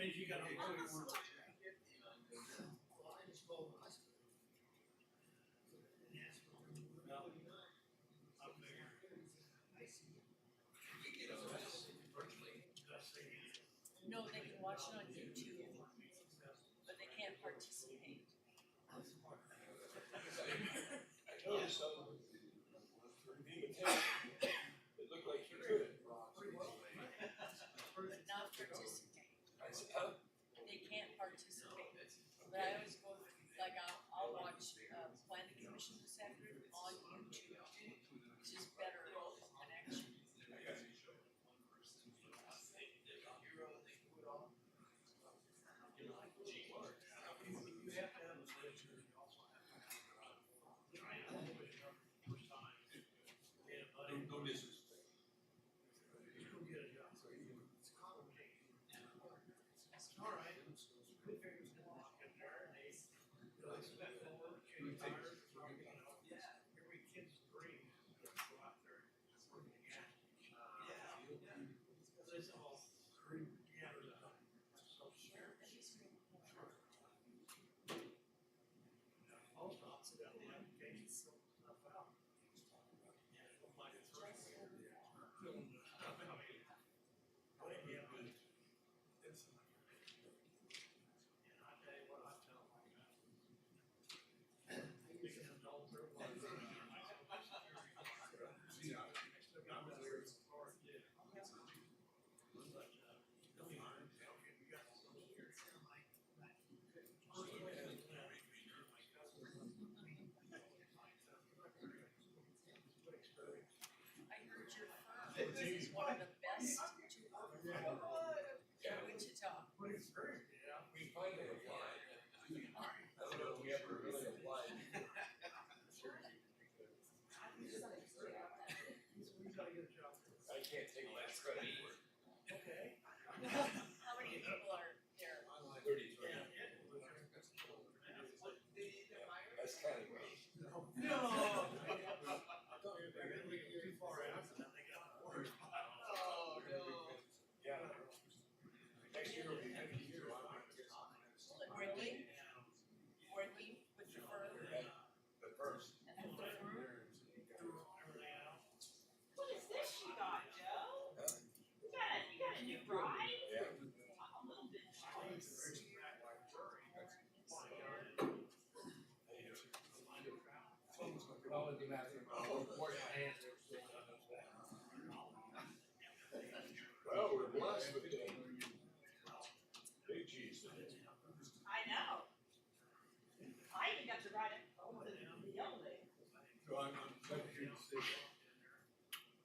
means you gotta. No, they can watch it on YouTube, but they can't participate. I noticed some of the invitation, it looked like you could. But not participate. I said, huh? They can't participate. But I always go, like, I'll watch, planning commission this afternoon on YouTube, which is better connection. You have to have a signature, you also have to have No disrespect. you go get a job. It's complicated. All right. Good figures to walk in there and they spend forward, change tires, every kid's dream is to go out there and work in the gas station. Because it's all screwed together. So sure. Post office, that the application stuff out. I heard your firm is one of the best to work for in Wichita. What experience, yeah. We finally applied. I don't know if we ever really applied. We gotta get a job. I can't take less credit for it. Okay. How many people are there? 33. That's kind of great. No. Too far out, and then they got worse. Oh, no. Yeah. Next year will be 50 years. Ridley? Ridley with the firm? The first. And then the firm? What is this you got, Joe? You got a new bride? Yeah. I'm a little bit jealous. Well, we're blessed with the big cheese. I know. I even got to ride it over the yellow lane. So I'm on Secretary of State.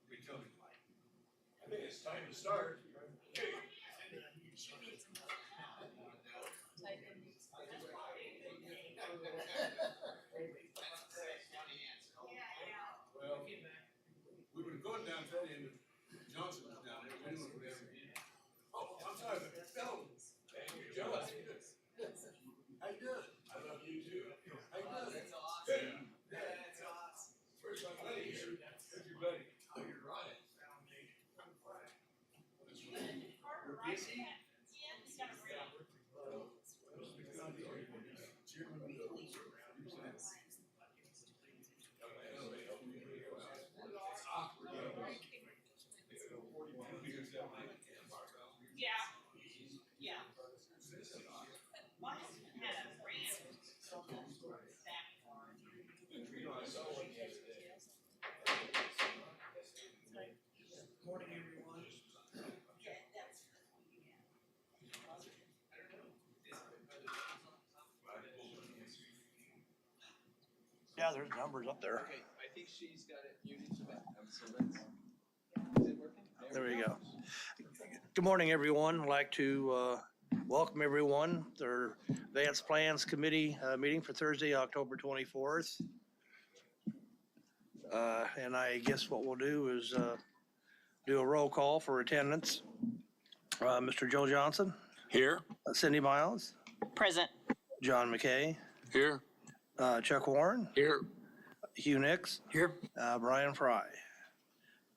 We tell me. I think it's time to start. She needs some help. Type in these. Well, we were going down to the end of Johnson was down there. We didn't know whatever. Oh, I'm sorry, but no. Thank you, Joe. How you doing? I love you too. How you doing? That's awesome. Yeah, that's awesome. Where's my buddy here? Where's your buddy? Oh, you're right. Carter, right? Yeah, he's got a ring. Yeah. Yeah. My husband had a brand back car. Morning, everyone. Yeah, that's. Yeah, there's numbers up there. Okay, I think she's got it muted, so let's, is it working? There we go. Good morning, everyone. I'd like to welcome everyone to their Advanced Plans Committee meeting for Thursday, October 24th. And I guess what we'll do is do a roll call for attendance. Mr. Joe Johnson. Here. Cindy Miles. Present. John McKay. Here. Chuck Warren. Here. Hugh Nix. Here. Brian Fry.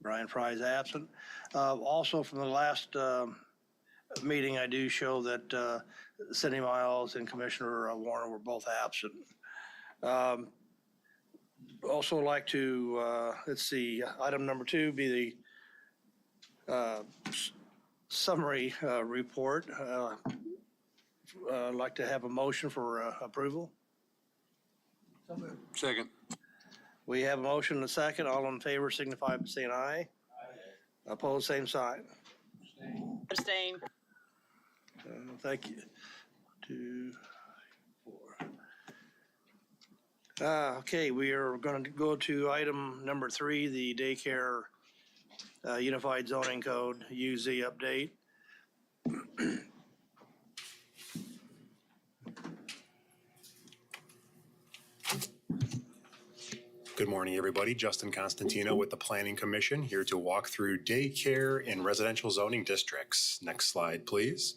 Brian Fry is absent. Also from the last meeting, I do show that Cindy Miles and Commissioner Warner were both absent. Also like to, let's see, item number 2 be the summary report. I'd like to have a motion for approval. Second. We have a motion and a second. All in favor signify by saying aye. Opposed, same sign. Abstain. Thank you. 2, 4. Okay, we are going to go to item number 3, the daycare unified zoning code, UZ update. Good morning, everybody. Justin Constantino with the Planning Commission here to walk through daycare in residential zoning districts. Next slide, please.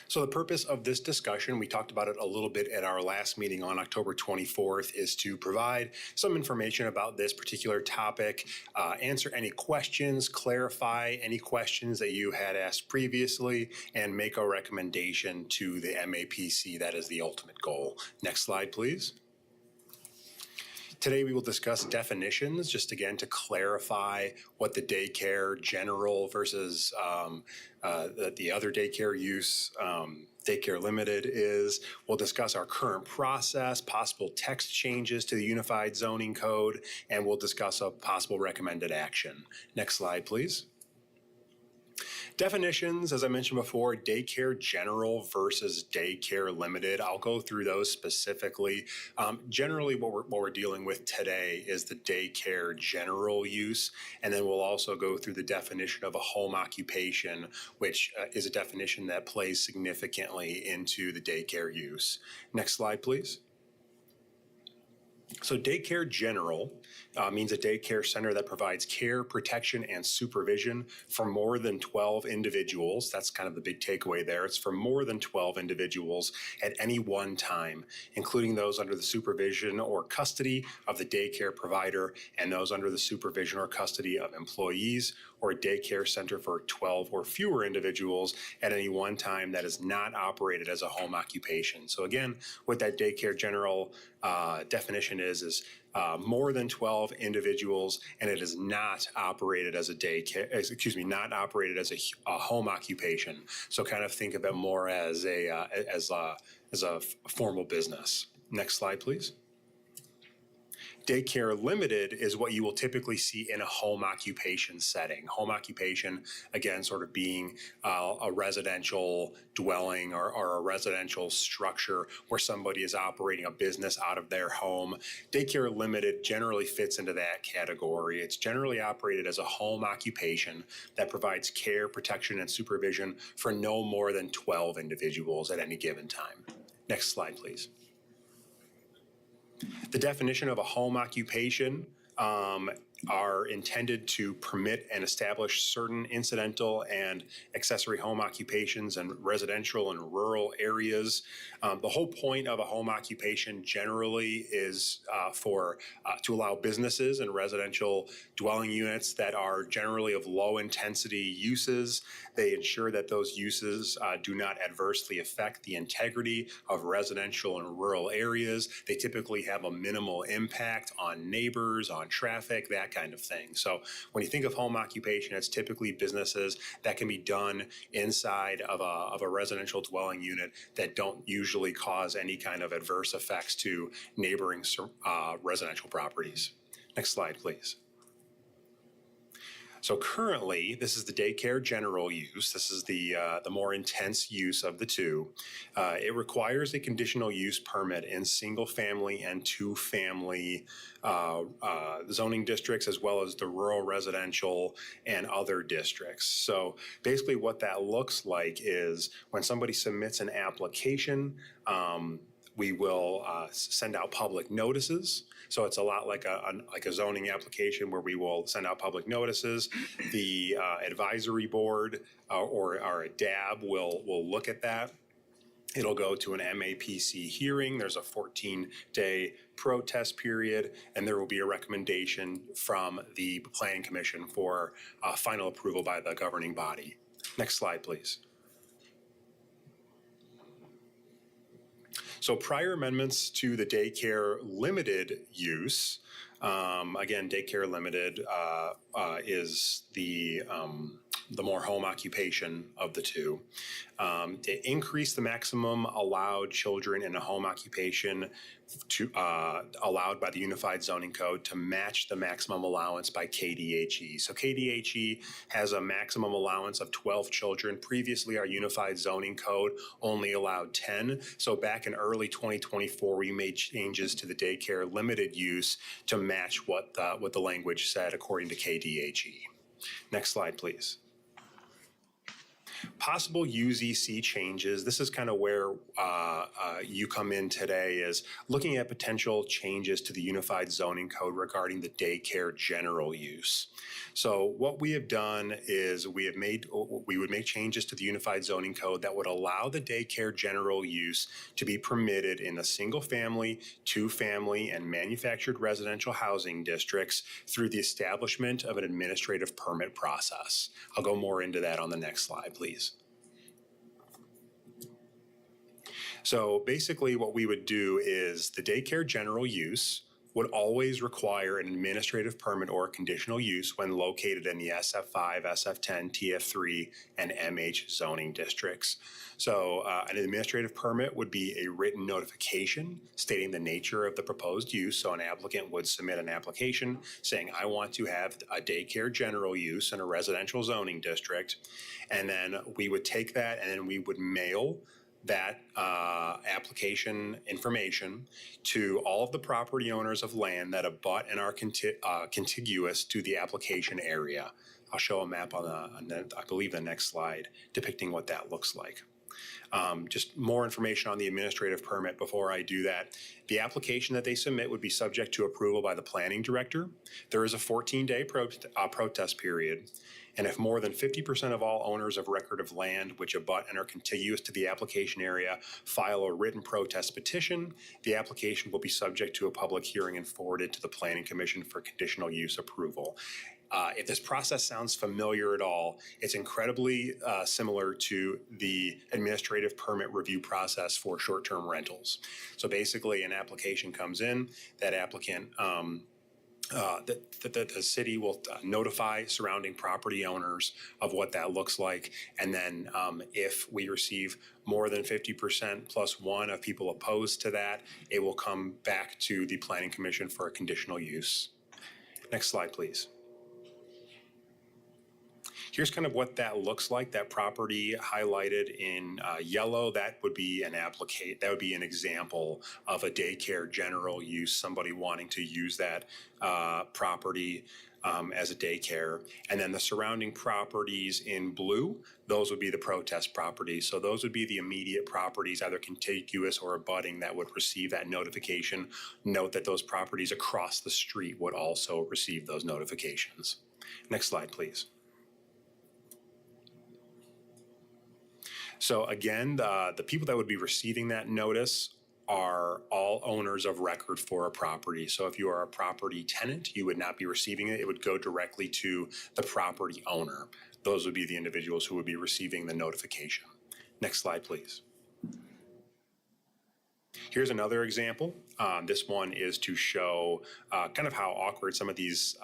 So the purpose of this discussion, we talked about it a little bit at our last meeting on October 24th, is to provide some information about this particular topic, answer any questions, clarify any questions that you had asked previously, and make a recommendation to the MAPC. That is the ultimate goal. Next slide, please. Today we will discuss definitions, just again to clarify what the daycare general versus the other daycare use, daycare limited is. We'll discuss our current process, possible text changes to the unified zoning code, and we'll discuss a possible recommended action. Next slide, please. Definitions, as I mentioned before, daycare general versus daycare limited. I'll go through those specifically. Generally, what we're dealing with today is the daycare general use, and then we'll also go through the definition of a home occupation, which is a definition that plays significantly into the daycare use. Next slide, please. So daycare general means a daycare center that provides care, protection, and supervision for more than 12 individuals. That's kind of the big takeaway there. It's for more than 12 individuals at any one time, including those under the supervision or custody of the daycare provider and those under the supervision or custody of employees, or a daycare center for 12 or fewer individuals at any one time that is not operated as a home occupation. So again, what that daycare general definition is more than 12 individuals, and it is not operated as a not operated as a home occupation. So kind of think of it more as a formal business. Next slide, please. Daycare limited is what you will typically see in a home occupation setting. Home occupation, again, sort of being a residential dwelling or a residential structure where somebody is operating a business out of their home. Daycare limited generally fits into that category. It's generally operated as a home occupation that provides care, protection, and supervision for no more than 12 individuals at any given time. Next slide, please. The definition of a home occupation are intended to permit and establish certain incidental and accessory home occupations in residential and rural areas. The whole point of a home occupation generally is to allow businesses and residential dwelling units that are generally of low intensity uses. They ensure that those uses do not adversely affect the integrity of residential and rural areas. They typically have a minimal impact on neighbors, on traffic, that kind of thing. So when you think of home occupation, it's typically businesses that can be done inside of a residential dwelling unit that don't usually cause any kind of adverse effects to neighboring residential properties. Next slide, please. So currently, this is the daycare general use. This is the more intense use of the two. It requires a conditional use permit in single family and two family zoning districts, as well as the rural residential and other districts. So basically what that looks like is when somebody submits an application, we will send out public notices. So it's a lot like a zoning application where we will send out public notices. The advisory board or a DAB will look at that. It'll go to an MAPC hearing. There's a 14-day protest period, and there will be a recommendation from the Planning Commission for final approval by the governing body. Next slide, please. So prior amendments to the daycare limited use, again, daycare limited is the more home occupation of the two. To increase the maximum allowed children in a home occupation to allowed by the Unified Zoning Code to match the maximum allowance by KDHE. So KDHE has a maximum allowance of 12 children. Previously, our Unified Zoning Code only allowed 10. So back in early 2024, we made changes to the daycare limited use to match what the language said according to KDHE. Next slide, please. Possible UZC changes. This is kind of where you come in today, is looking at potential changes to the Unified Zoning Code regarding the daycare general use. So what we have done is we would make changes to the Unified Zoning Code that would allow the daycare general use to be permitted in the single family, two family, and manufactured residential housing districts through the establishment of an administrative permit process. I'll go more into that on the next slide, please. So basically what we would do is the daycare general use would always require an administrative permit or conditional use when located in the SF5, SF10, TF3, and MH zoning districts. So an administrative permit would be a written notification stating the nature of the proposed use. So an applicant would submit an application saying, I want to have a daycare general use in a residential zoning district. And then we would take that and then we would mail that application information to all of the property owners of land that abut and are contiguous to the application area. I'll show a map on I believe the next slide depicting what that looks like. Just more information on the administrative permit before I do that. The application that they submit would be subject to approval by the planning director. There is a 14-day protest period. And if more than 50% of all owners of record of land which abut and are contiguous to the application area file a written protest petition, the application will be subject to a public hearing and forwarded to the Planning Commission for conditional use approval. If this process sounds familiar at all, it's incredibly similar to the administrative permit review process for short-term rentals. So basically an application comes in, that applicant the city will notify surrounding property owners of what that looks like. And then if we receive more than 50% plus one of people opposed to that, it will come back to the Planning Commission for a conditional use. Next slide, please. Here's kind of what that looks like. That property highlighted in yellow, that would be an example of a daycare general use, somebody wanting to use that property as a daycare. And then the surrounding properties in blue, those would be the protest properties. So those would be the immediate properties, either contiguous or abutting, that would receive that notification. Note that those properties across the street would also receive those notifications. Next slide, please. So again, the people that would be receiving that notice are all owners of record for a property. So if you are a property tenant, you would not be receiving it. It would go directly to the property owner. Those would be the individuals who would be receiving the notification. Next slide, please. Here's another example. This one is to show kind of how awkward some of these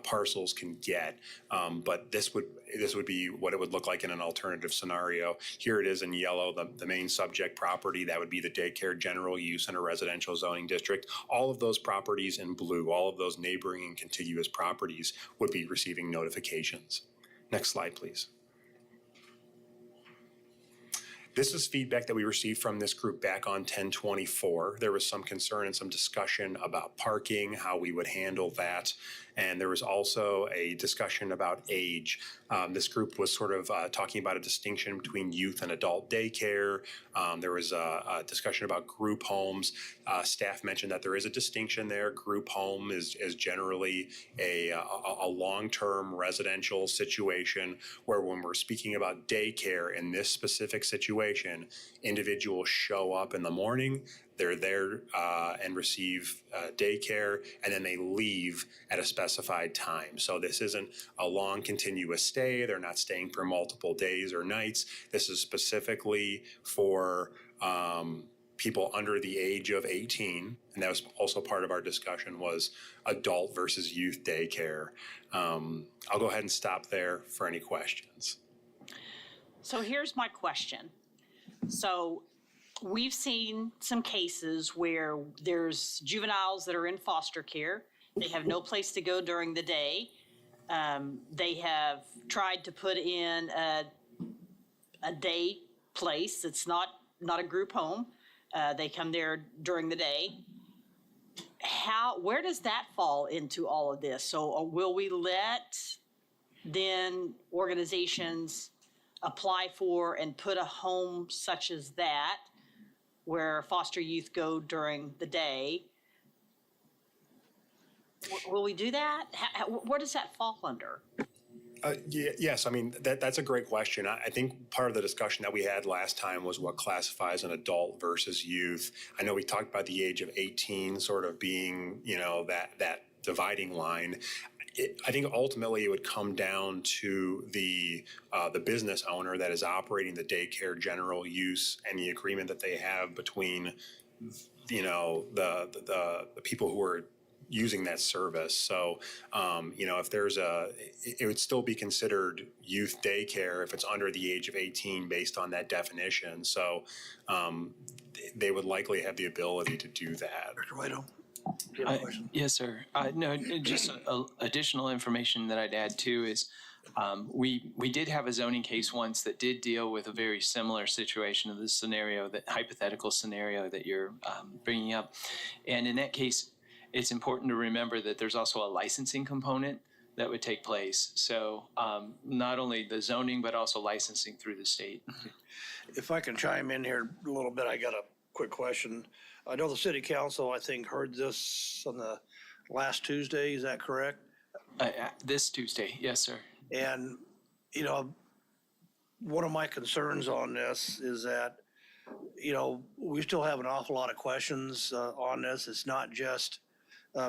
parcels can get, but this would be what it would look like in an alternative scenario. Here it is in yellow, the main subject property. That would be the daycare general use in a residential zoning district. All of those properties in blue, all of those neighboring and contiguous properties would be receiving notifications. Next slide, please. This is feedback that we received from this group back on 10/24. There was some concern and some discussion about parking, how we would handle that. And there was also a discussion about age. This group was sort of talking about a distinction between youth and adult daycare. There was a discussion about group homes. Staff mentioned that there is a distinction there. Group home is generally a long-term residential situation, where when we're speaking about daycare in this specific situation, situation. Individuals show up in the morning, they're there and receive daycare, and then they leave at a specified time. So this isn't a long continuous stay. They're not staying for multiple days or nights. This is specifically for people under the age of 18, and that was also part of our discussion, was adult versus youth daycare. I'll go ahead and stop there for any questions. So here's my question. So we've seen some cases where there's juveniles that are in foster care. They have no place to go during the day. They have tried to put in a day place. It's not a group home. They come there during the day. Where does that fall into all of this? So will we let then organizations apply for and put a home such as that where foster youth go during the day? Will we do that? Where does that fall under? Yes, I mean, that's a great question. I think part of the discussion that we had last time was what classifies an adult versus youth. I know we talked about the age of 18 sort of being, that dividing line. I think ultimately it would come down to the business owner that is operating the daycare general use and the agreement that they have between, the people who are using that service. So, if there's it would still be considered youth daycare if it's under the age of 18 based on that definition. So, they would likely have the ability to do that. Dr. Whitehill, do you have a question? Yes, sir. No, just additional information that I'd add too is we did have a zoning case once that did deal with a very similar situation of the scenario, that hypothetical scenario that you're bringing up. And in that case, it's important to remember that there's also a licensing component that would take place. So not only the zoning, but also licensing through the state. If I can chime in here a little bit, I got a quick question. I know the city council, I think, heard this on the last Tuesday. Is that correct? This Tuesday, yes, sir. And, one of my concerns on this is that, we still have an awful lot of questions on this. It's not just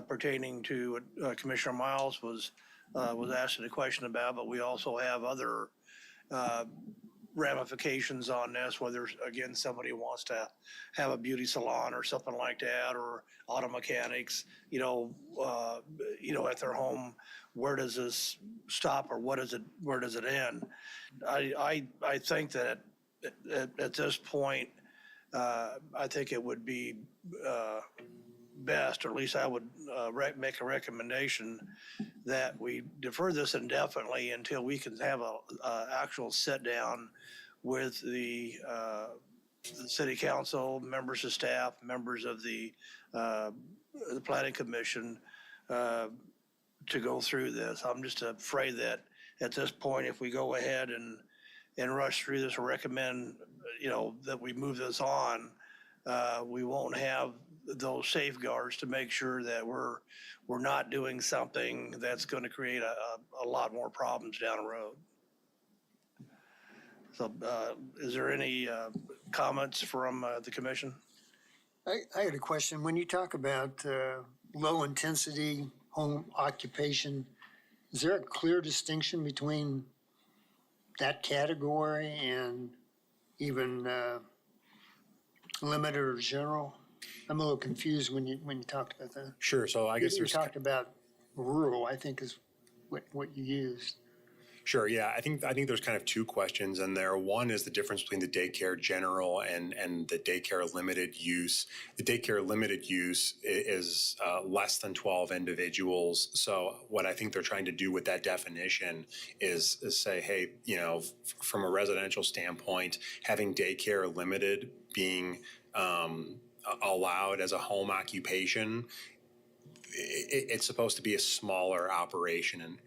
pertaining to what Commissioner Miles was asking a question about, but we also have other ramifications on this, whether, again, somebody wants to have a beauty salon or something like that, or auto mechanics, at their home. Where does this stop, or where does it end? I think that at this point, I think it would be best, or at least I would make a recommendation that we defer this indefinitely until we can have a actual sit down with the city council, members of staff, members of the planning commission to go through this. I'm just afraid that at this point, if we go ahead and rush through this or recommend, that we move this on, we won't have those safeguards to make sure that we're not doing something that's going to create a lot more problems down the road. So is there any comments from the commission? I had a question. When you talk about low intensity home occupation, is there a clear distinction between that category and even limited or general? I'm a little confused when you talked about that. Sure. So I guess you talked about rural, I think is what you used. Sure. Yeah. I think there's kind of two questions in there. One is the difference between the daycare general and the daycare limited use. The daycare limited use is less than 12 individuals. So what I think they're trying to do with that definition is say, hey, from a residential standpoint, having daycare limited being allowed as a home occupation, it's supposed to be a smaller operation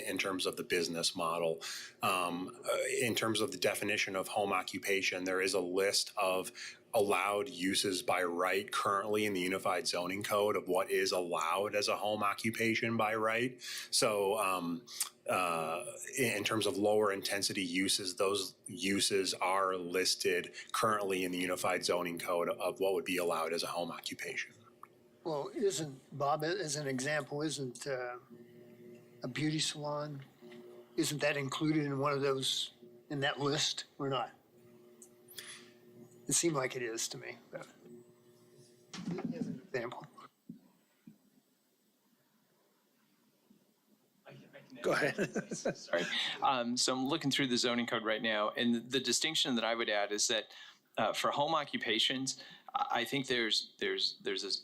in terms of the business model. In terms of the definition of home occupation, there is a list of allowed uses by right currently in the Unified Zoning Code of what is allowed as a home occupation by right. So in terms of lower intensity uses, those uses are listed currently in the Unified Zoning Code of what would be allowed as a home occupation. Well, Bob, as an example, isn't a beauty salon, isn't that included in one of those, in that list or not? It seemed like it is to me, but as an example. Go ahead. Sorry. So I'm looking through the zoning code right now, and the distinction that I would add is that for home occupations, I think there's this,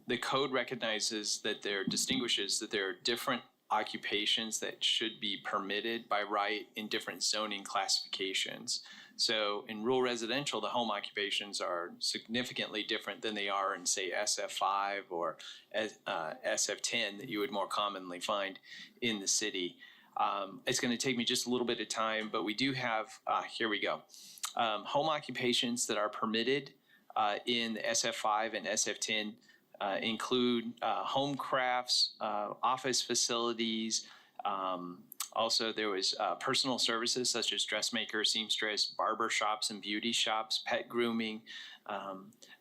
the code recognizes that distinguishes that there are different occupations that should be permitted by right in different zoning classifications. So in rural residential, the home occupations are significantly different than they are in, say, SF5 or SF10 that you would more commonly find in the city. It's going to take me just a little bit of time, but we do have, here we go, home occupations that are permitted in SF5 and SF10 include home crafts, office facilities. Also, there was personal services such as dressmaker, seamstress, barber shops and beauty shops, pet grooming,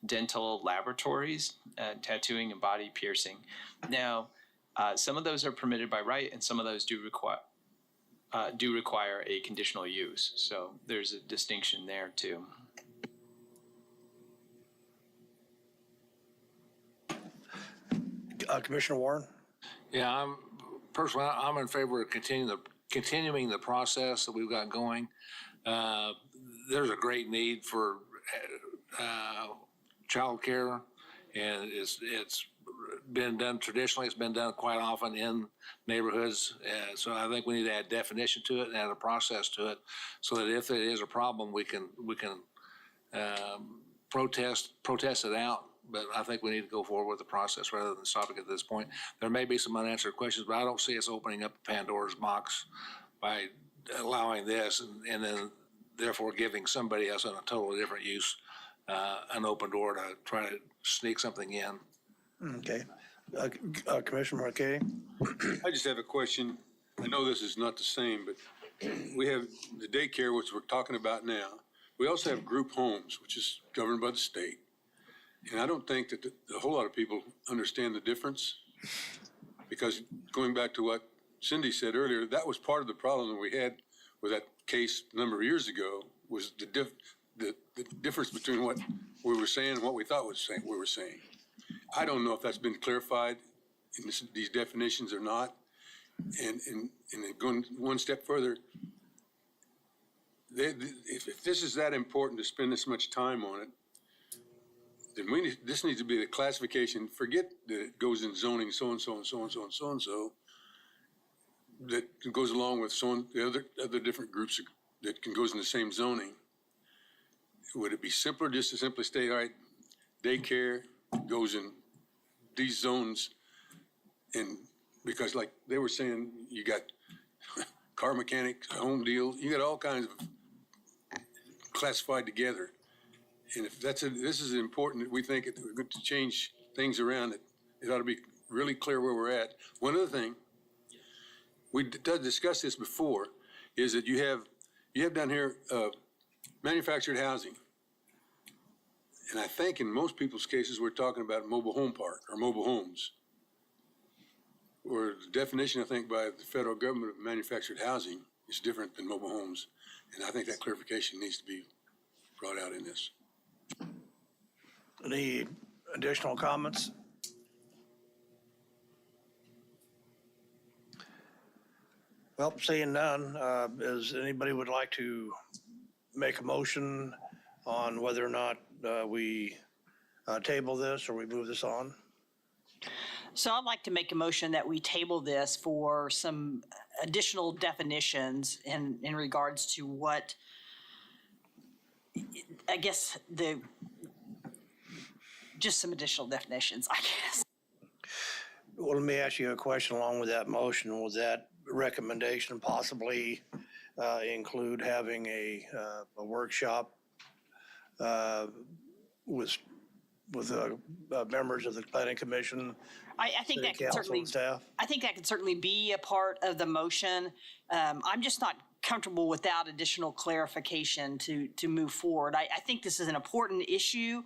dental laboratories, tattooing and body piercing. Now, some of those are permitted by right, and some of those do require a conditional use. So there's a distinction there too. Commissioner Warren? Yeah, I'm in favor of continuing the process that we've got going. There's a great need for childcare, and it's been done traditionally. It's been done quite often in neighborhoods, so I think we need to add definition to it and add a process to it, so that if it is a problem, we can protest it out. But I think we need to go forward with the process rather than stopping at this point. There may be some unanswered questions, but I don't see us opening up Pandora's box by allowing this and then therefore giving somebody else on a totally different use an open door to try to sneak something in. Okay. Commissioner Marquette? I just have a question. I know this is not the same, but we have the daycare, which we're talking about now. We also have group homes, which is governed by the state. And I don't think that a whole lot of people understand the difference, because going back to what Cindy said earlier, that was part of the problem that we had with that case a number of years ago, was the difference between what we were saying and what we thought we were saying. I don't know if that's been clarified in these definitions or not. And going one step further, if this is that important to spend this much time on it, then this needs to be the classification. Forget that it goes in zoning so-and-so and so-and-so and so-and-so, that goes along with the other different groups that goes in the same zoning. Would it be simpler just to simply state, all right, daycare goes in these zones, and because like they were saying, you got car mechanics, home deals, you got all kinds of classified together. And if this is important, we think we're going to change things around, it ought to be really clear where we're at. One other thing, we discussed this before, is that you have down here manufactured housing. And I think in most people's cases, we're talking about mobile home park or mobile homes. Or the definition, I think, by the federal government of manufactured housing is different than mobile homes. And I think that clarification needs to be brought out in this. Any additional comments? Well, seeing none, does anybody would like to make a motion on whether or not we table this or we move this on? So I'd like to make a motion that we table this for some additional definitions in regards to what, I guess, just some additional definitions, I guess. Well, let me ask you a question along with that motion. Will that recommendation possibly include having a workshop with members of the planning commission, I think city that could council certainly, and staff? I think that could certainly be a part of the motion. I'm just not comfortable without additional clarification to move forward. I think this is an important issue.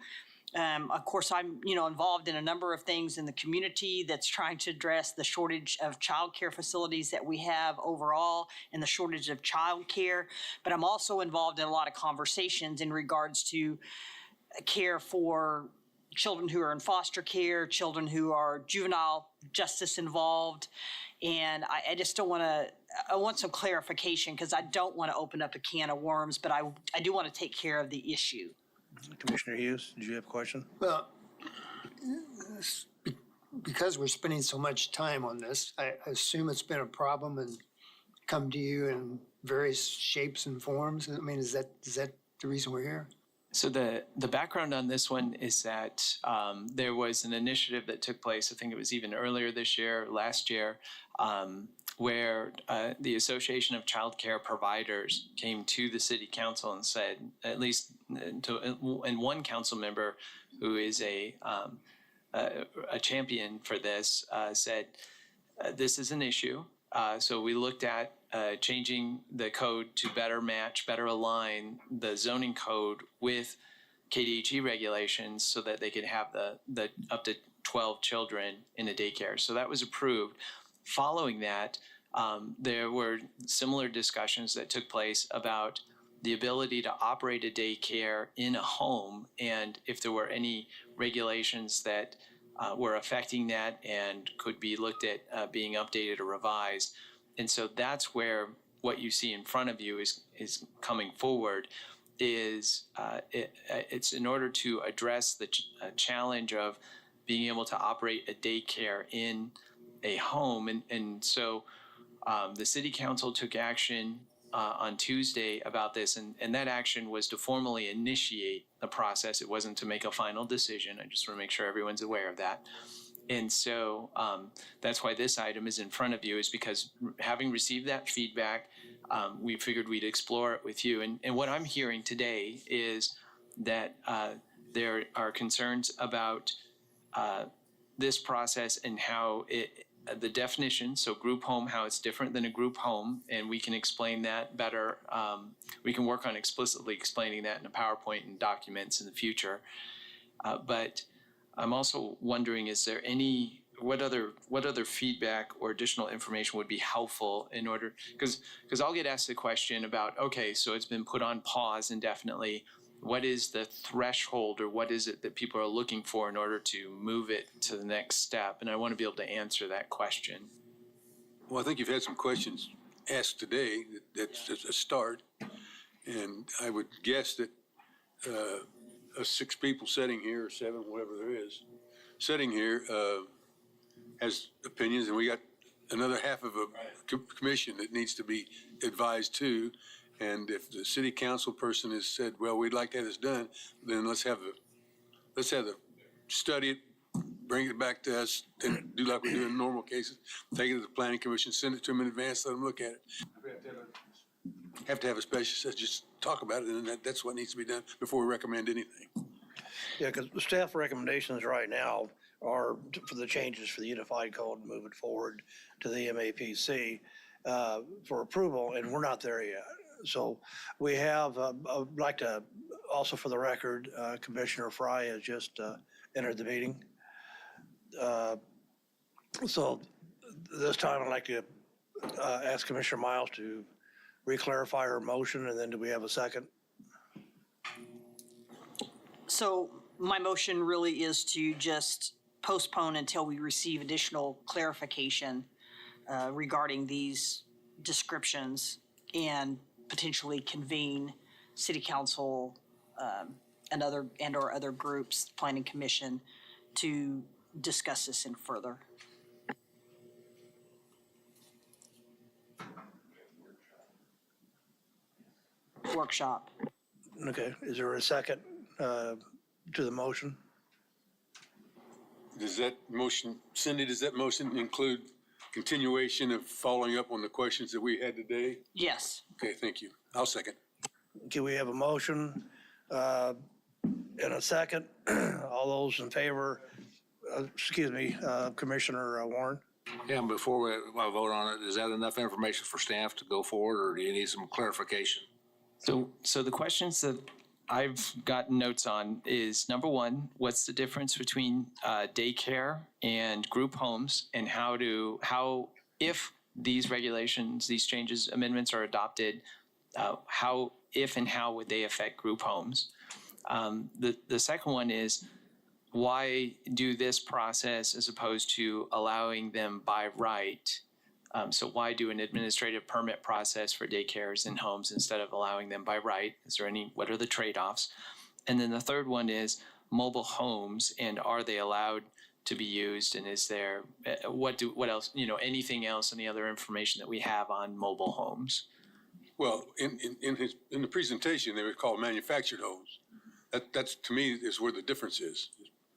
Of course, I'm, involved in a number of things in the community that's trying to address the shortage of childcare facilities that we have overall and the shortage of childcare. But I'm also involved in a lot of conversations in regards to care for children who are in foster care, children who are juvenile justice involved. And I just don't want to, I want some clarification because I don't want to open up a can of worms, but I do want to take care of the issue. Commissioner Hughes, did you have a question? Well, because we're spending so much time on this, I assume it's been a problem and come to you in various shapes and forms. I mean, is that the reason we're here? So the background on this one is that there was an initiative that took place, I think it was even earlier this year, last year, where the Association of Child Care Providers came to the city council and said, at least and one council member who is a champion for this said, this is an issue. So we looked at changing the code to better match, better align the zoning code with KDHE regulations so that they could have the up to 12 children in a daycare. So that was approved. Following that, there were similar discussions that took place about the ability to operate a daycare in a home and if there were any regulations that were affecting that and could be looked at being updated or revised. And so that's where what you see in front of you is coming forward is it's in order to address the challenge of being able to operate a daycare in a home. And so the city council took action on Tuesday about this, and that action was to formally initiate the process. It wasn't to make a final decision. I just want to make sure everyone's aware of that. And so that's why this item is in front of you, is because having received that feedback, we figured we'd explore it with you. And what I'm hearing today is that there are concerns about this process and how the definition, so group home, how it's different than a group home, and we can explain that better. We can work on explicitly explaining that in a PowerPoint and documents in the future. But I'm also wondering, is there what other feedback or additional information would be helpful in order, because I'll get asked the question about, okay, so it's been put on pause indefinitely. What is the threshold, or what is it that people are looking for in order to move it to the next step? And I want to be able to answer that question. Well, I think you've had some questions asked today. That's a start. And I would guess that 6 people sitting here, or 7, whatever there is, sitting here has opinions, and we got another half of a commission that needs to be advised too. And if the city council person has said, well, we'd like to have this done, then let's have the study it, bring it back to us, and do like we do in normal cases. Take it to the planning commission, send it to them in advance, let them look at it. Have to have a specialist just talk about it, and that's what needs to be done before we recommend anything. Yeah, because the staff recommendations right now are for the changes for the unified code moving forward to the MAPC for approval, and we're not there yet. So we have, I'd like to, also for the record, Commissioner Fry has just entered the meeting. So this time I'd like to ask Commissioner Miles to re-clarify her motion, and then do we have a second? So my motion really is to just postpone until we receive additional clarification regarding these descriptions and potentially convene city council and or other groups, planning commission, to discuss this in further. Workshop. Okay, is there a second to the motion? Does that motion, Cindy, does that motion include continuation of following up on the questions that we had today? Yes. Okay, thank you. I'll second. Okay, we have a motion in a second. All those in favor, Commissioner Warren? Yeah, and before we vote on it, is that enough information for staff to go forward, or do you need some clarification? So the questions that I've gotten notes on is, number one, what's the difference between daycare and group homes, and if these regulations, these changes, amendments are adopted, if and how would they affect group homes? The second one is, why do this process as opposed to allowing them by right? So why do an administrative permit process for daycares and homes instead of allowing them by right? What are the trade-offs? And then the third one is mobile homes, and are they allowed to be used? And is there, what else, anything else, any other information that we have on mobile homes? Well, in the presentation, they were called manufactured homes. That's, to me, is where the difference is.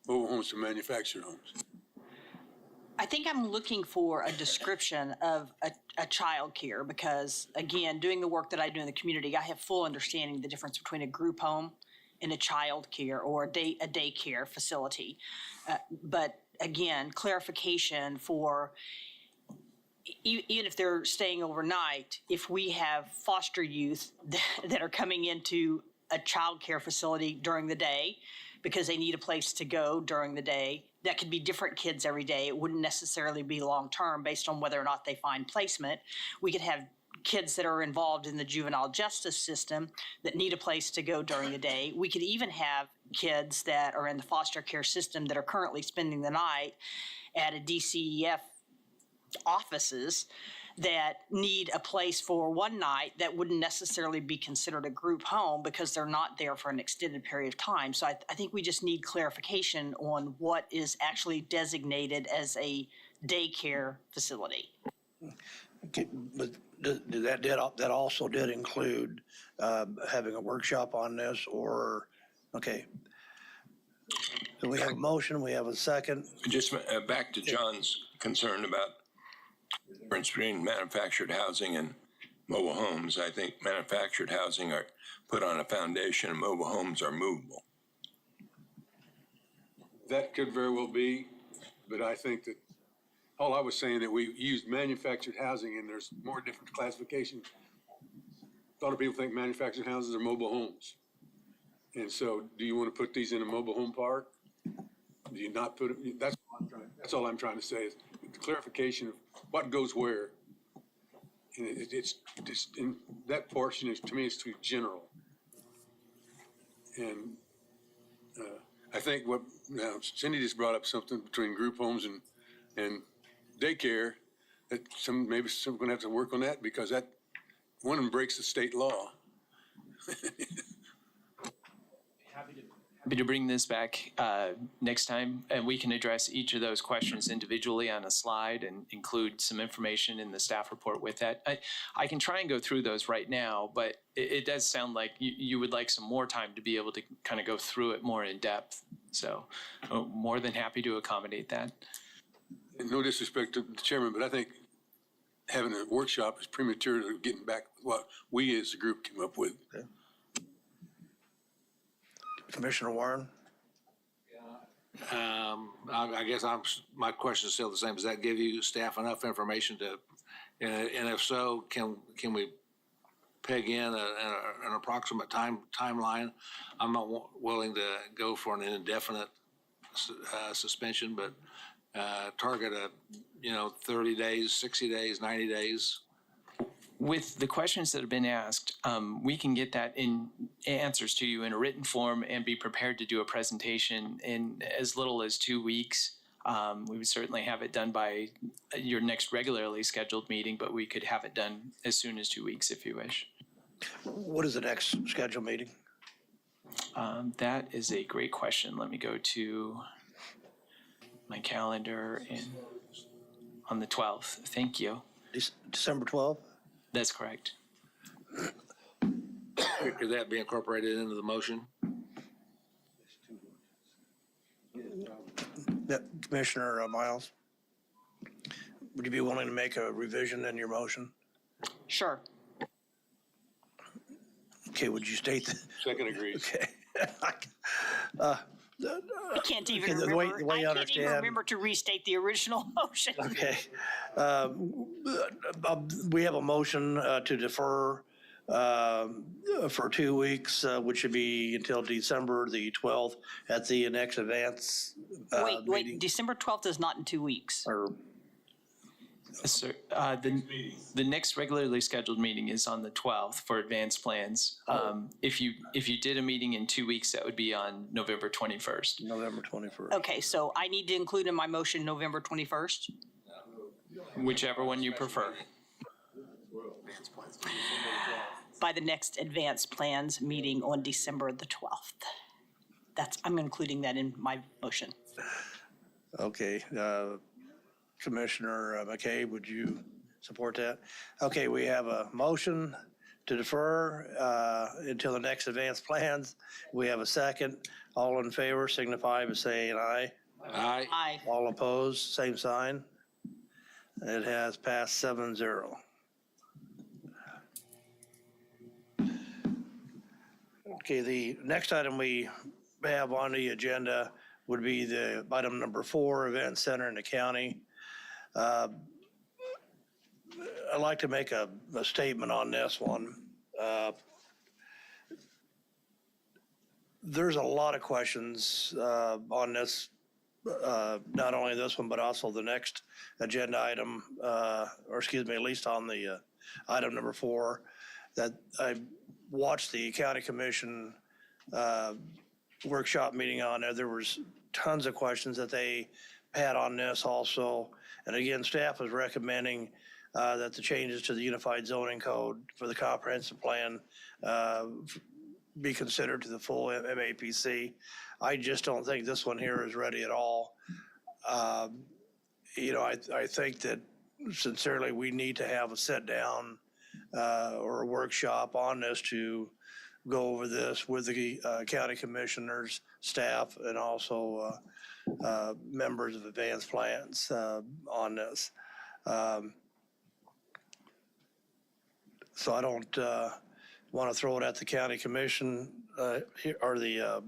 Mobile homes to manufactured homes. I think I'm looking for a description of a child care because, again, doing the work that I do in the community, I have full understanding the difference between a group home and a child care or a daycare facility. But again, clarification for even if they're staying overnight, if we have foster youth that are coming into a child care facility during the day because they need a place to go during the day, that could be different kids every day. It wouldn't necessarily be long-term based on whether or not they find placement. We could have kids that are involved in the juvenile justice system that need a place to go during the day. We could even have kids that are in the foster care system that are currently spending the night at a DCEF offices that need a place for one night that wouldn't necessarily be considered a group home because they're not there for an extended period of time. So I think we just need clarification on what is actually designated as a daycare facility. Okay, but that also did include having a workshop on this, or, okay. So we have a motion, we have a second. Just back to John's concern about the difference between manufactured housing and mobile homes. I think manufactured housing are put on a foundation and mobile homes are movable. That could very well be, but I think that all I was saying that we used manufactured housing and there's more different classifications. A lot of people think manufactured houses are mobile homes. And so do you want to put these in a mobile home park? Do you not put it? That's all I'm trying to say is the clarification of what goes where. And it's just in that portion is, to me, it's too general. And I think Cindy just brought up something between group homes and daycare that maybe some going to have to work on that because that one of them breaks the state law. Happy to bring this back next time, and we can address each of those questions individually on a slide and include some information in the staff report with that. I can try and go through those right now, but it does sound like you would like some more time to be able to kind of go through it more in depth. So more than happy to accommodate that. And no disrespect to the chairman, but I think having a workshop is premature to getting back what we as a group came up with. Okay. Commissioner Warren? I guess my question is still the same. Does that give you staff enough information to, and if so, can we peg in an approximate timeline? I'm not willing to go for an indefinite suspension, but target 30 days, 60 days, 90 days. With the questions that have been asked, we can get that in answers to you in a written form and be prepared to do a presentation in as little as 2 weeks. We would certainly have it done by your next regularly scheduled meeting, but we could have it done as soon as 2 weeks if you wish. What is the next scheduled meeting? That is a great question. Let me go to my calendar on the 12th. Thank you. December 12th? That's correct. Could that be incorporated into the motion? Commissioner Miles, would you be willing to make a revision in your motion? Sure. Okay, would you state that? Second agrees. Okay. I can't even Okay, the remember. way you I can't even understand- remember to restate the original motion. Okay. We have a motion to defer for 2 weeks, which should be until December the 12th at the next advance Wait, meeting. December 12th is not in 2 weeks. Or, Yes, sir. The next regularly scheduled meeting is on the 12th for advanced plans. If you did a meeting in 2 weeks, that would be on November 21st. November 21st. Okay, so I need to include in my motion November 21st? Whichever one you prefer. By the next advanced plans meeting on December the 12th. I'm including that in my motion. Okay, Commissioner McKay, would you support that? Okay, we have a motion to defer until the next advanced plans. We have a second. All in favor signify by saying aye. Aye. Aye. All opposed, same sign. It has passed 7-0. Okay, the next item we have on the agenda would be the item number 4, Event Center in the county. I'd like to make a statement on this one. There's a lot of questions on this, not only this one, but also the next agenda item, or excuse me, at least on the item number 4, that I watched the county commission workshop meeting on there. There was tons of questions that they had on this also. And again, staff was recommending that the changes to the unified zoning code for the comprehensive plan be considered to the full MAPC. I just don't think this one here is ready at all. You know, I think that sincerely we need to have a sit down or a workshop on this to go over this with the county commissioners, staff, and also members of advanced plans on this. So I don't want to throw it at the county commission or the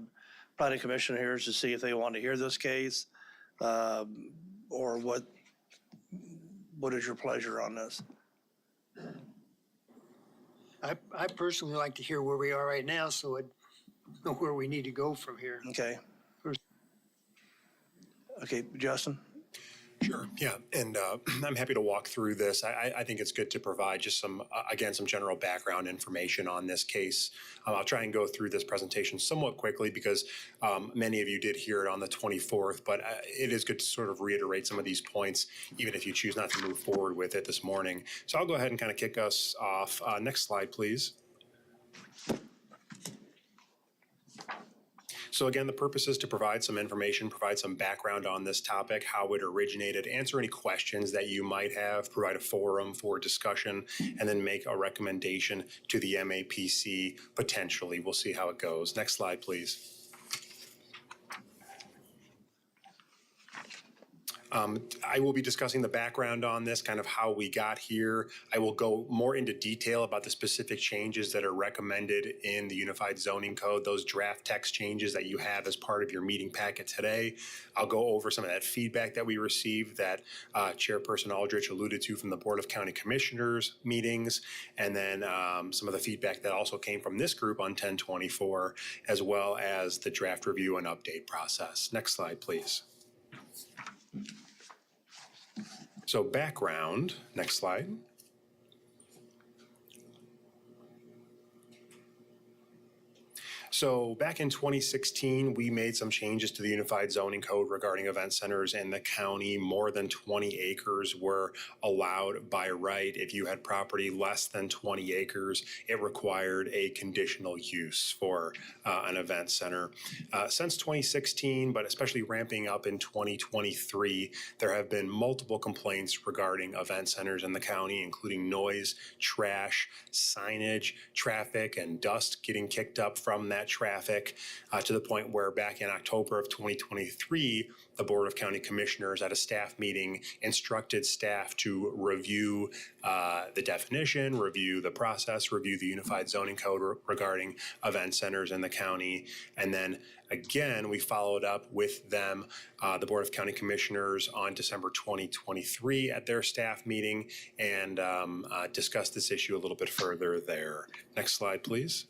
planning commission here to see if they want to hear this case, or what is your pleasure on this? I personally like to hear where we are right now, so I know where we need to go from here. Okay. Okay, Justin? Sure, yeah, and I'm happy to walk through this. I think it's good to provide just some, again, some general background information on this case. I'll try and go through this presentation somewhat quickly because many of you did hear it on the 24th, but it is good to sort of reiterate some of these points, even if you choose not to move forward with it this morning. So I'll go ahead and kind of kick us off. Next slide, please. So again, the purpose is to provide some information, provide some background on this topic, how it originated, answer any questions that you might have, provide a forum for discussion, and then make a recommendation to the MAPC potentially. We'll see how it goes. Next slide, please. I will be discussing the background on this, kind of how we got here. I will go more into detail about the specific changes that are recommended in the Unified Zoning Code, those draft text changes that you have as part of your meeting packet today. I'll go over some of that feedback that we received that Chairperson Aldrich alluded to from the Board of County Commissioners meetings, and then some of the feedback that also came from this group on 1024, as well as the draft review and update process. Next slide, please. So background, next slide. So back in 2016, we made some changes to the Unified Zoning Code regarding event centers in the county. More than 20 acres were allowed by right. If you had property less than 20 acres, it required a conditional use for an event center. Since 2016, but especially ramping up in 2023, there have been multiple complaints regarding event centers in the county, including noise, trash, signage, traffic, and dust getting kicked up from that traffic to the point where back in October of 2023, the Board of County Commissioners at a staff meeting instructed staff to review the definition, review the process, review the Unified Zoning Code regarding event centers in the county. And then again, we followed up with them, the Board of County Commissioners, on December 2023 at their staff meeting and discussed this issue a little bit further there. Next slide, please.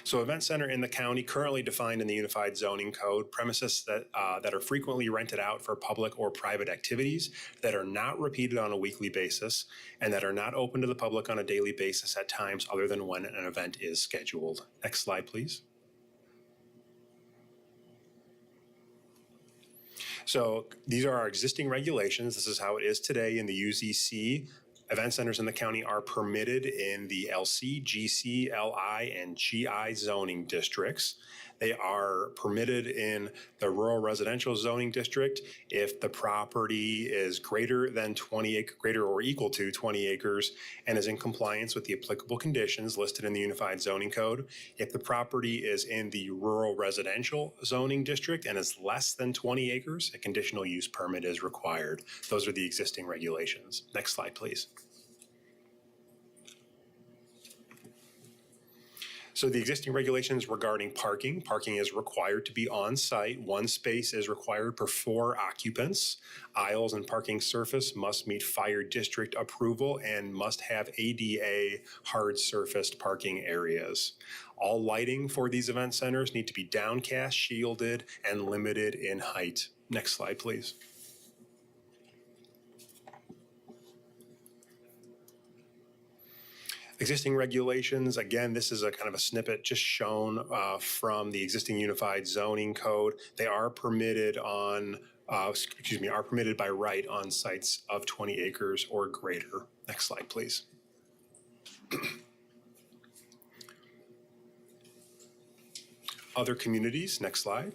So event center in the county, currently defined in the Unified Zoning Code, premises that are frequently rented out for public or private activities, that are not repeated on a weekly basis, and that are not open to the public on a daily basis at times other than when an event is scheduled. Next slide, please. So these are our existing regulations. This is how it is today in the UZC. Event centers in the county are permitted in the LC, GC, LI, and GI zoning districts. They are permitted in the rural residential zoning district if the property is greater or equal to 20 acres and is in compliance with the applicable conditions listed in the Unified Zoning Code. If the property is in the rural residential zoning district and is less than 20 acres, a conditional use permit is required. Those are the existing regulations. Next slide, please. So the existing regulations regarding parking is required to be on site. One space is required per 4 occupants. Aisles and parking surface must meet fire district approval and must have ADA hard surfaced parking areas. All lighting for these event centers need to be downcast, shielded, and limited in height. Next slide, please. Existing regulations, again, this is a kind of a snippet just shown from the existing Unified Zoning Code. They are permitted are permitted by right on sites of 20 acres or greater. Next slide, please. Other communities, next slide.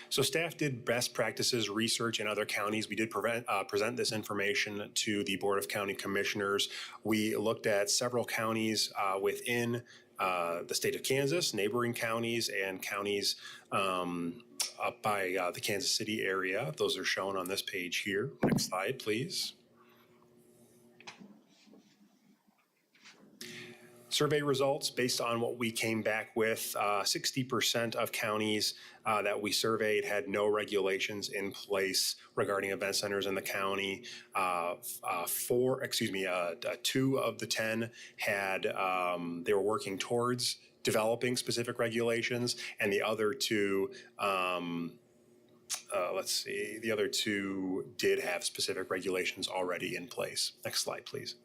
So staff did best practices research in other counties. We did present this information to the Board of County Commissioners. We looked at several counties within the state of Kansas, neighboring counties, and counties up by the Kansas City area. Those are shown on this page here. Next slide, please. Survey results, based on what we came back with, 60% of counties that we surveyed had no regulations in place regarding event centers in the county. 2 of the 10 had, they were working towards developing specific regulations, and the other 2, the other 2 did have specific regulations already in place. Next slide, please.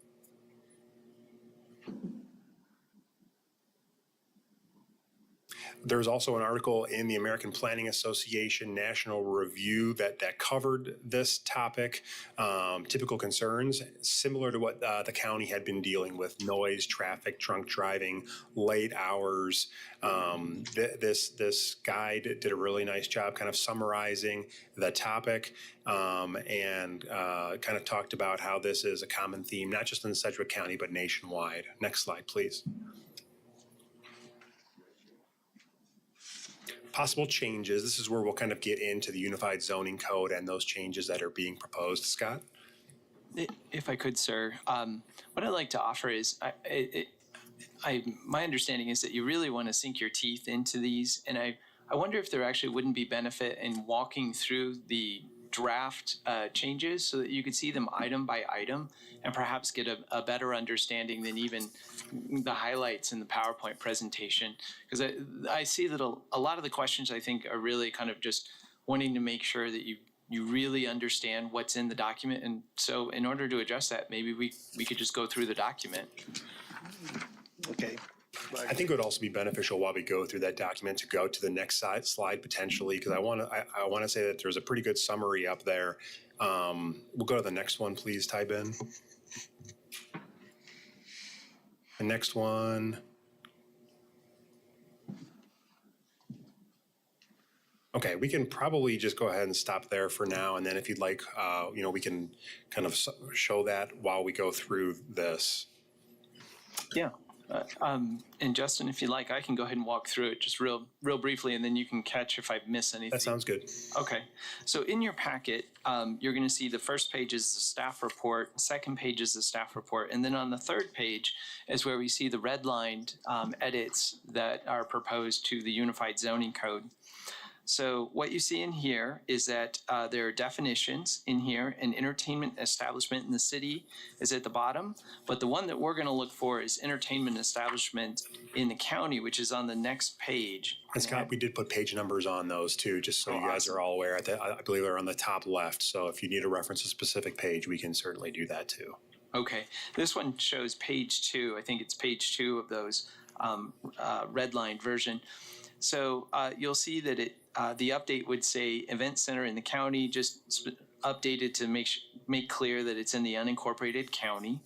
There's also an article in the American Planning Association National Review that covered this topic, typical concerns, similar to what the county had been dealing with: noise, traffic, drunk driving, late hours. This guide did a really nice job kind of summarizing the topic and kind of talked about how this is a common theme, not just in Sedgwick County, but nationwide. Next slide, please. Possible changes. This is where we'll kind of get into the Unified Zoning Code and those changes that are being proposed. Scott? If I could, sir, what I'd like to offer is, my understanding is that you really want to sink your teeth into these, and I wonder if there actually wouldn't be benefit in walking through the draft changes so that you could see them item by item and perhaps get a better understanding than even the highlights in the PowerPoint presentation. Because I see that a lot of the questions, I think, are really kind of just wanting to make sure that you really understand what's in the document. And so in order to address that, maybe we could just go through the document. Okay. I think it would also be beneficial while we go through that document to go to the next slide potentially, because I want to say that there's a pretty good summary up there. We'll go to the next one, please, Ty-Ben. The next one. Okay, we can probably just go ahead and stop there for now, and then if you'd like, we can kind of show that while we go through this. Yeah. And Justin, if you like, I can go ahead and walk through it just real briefly, and then you can catch if I miss anything. That sounds good. Okay. So in your packet, you're going to see the first page is the staff report, second page is the staff report, and then on the third page is where we see the redlined edits that are proposed to the Unified Zoning Code. So what you see in here is that there are definitions in here. An entertainment establishment in the city is at the bottom, but the one that we're going to look for is entertainment establishment in the county, which is on the next page. And Scott, we did put page numbers on those too, just so you guys are all aware. I believe they're on the top left. So if you need to reference a specific page, we can certainly do that too. Okay. This one shows page 2. I think it's page 2 of those redlined version. So you'll see that the update would say event center in the county, just updated to make clear that it's in the unincorporated county.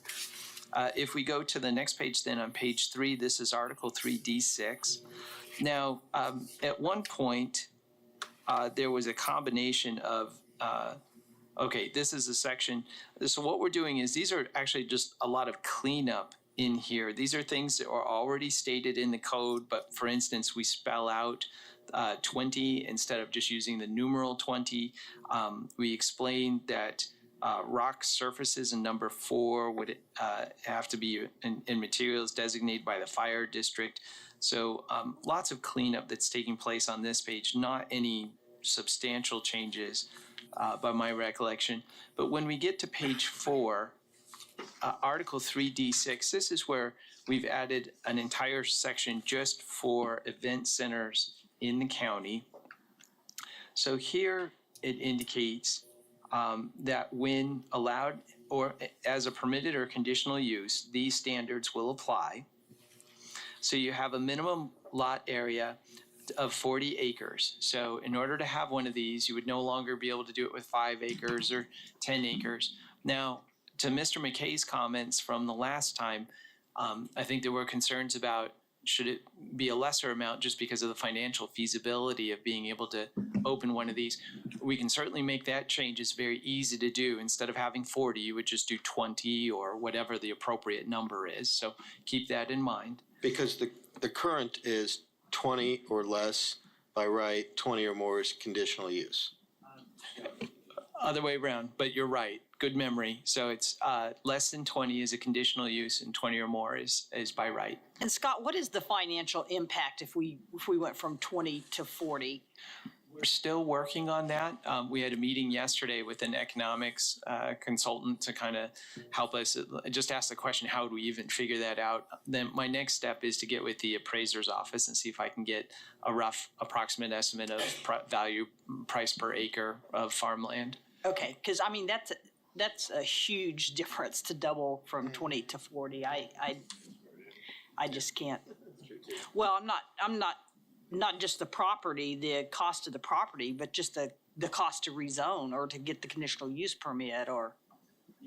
If we go to the next page, then on page 3, this is Article 3D6. Now, at one point, there was a combination of, this is a section. So what we're doing is these are actually just a lot of cleanup in here. These are things that are already stated in the code, but for instance, we spell out 20 instead of just using the numeral 20. We explained that rock surfaces in number 4 would have to be in materials designated by the fire district. So lots of cleanup that's taking place on this page, not any substantial changes by my recollection. But when we get to page 4, Article 3D6, this is where we've added an entire section just for event centers in the county. So here it indicates that when allowed or as a permitted or conditional use, these standards will apply. So you have a minimum lot area of 40 acres. So in order to have one of these, you would no longer be able to do it with 5 acres or 10 acres. Now, to Mr. McKay's comments from the last time, I think there were concerns about should it be a lesser amount just because of the financial feasibility of being able to open one of these. We can certainly make that change. It's very easy to do. Instead of having 40, you would just do 20 or whatever the appropriate number is. So keep that in mind. Because the current is 20 or less by right, 20 or more is conditional use. Other way around, but you're right. Good memory. So it's less than 20 is a conditional use and 20 or more is by right. And Scott, what is the financial impact if we went from 20 to 40? We're still working on that. We had a meeting yesterday with an economics consultant to kind of help us just ask the question, how do we even figure that out? Then my next step is to get with the appraiser's office and see if I can get a rough approximate estimate of price per acre of farmland. Okay, because I mean, that's a huge difference to double from 20 to 40. I just can't. Well, I'm not just the property, the cost of the property, but just the cost to rezone or to get the conditional use permit or.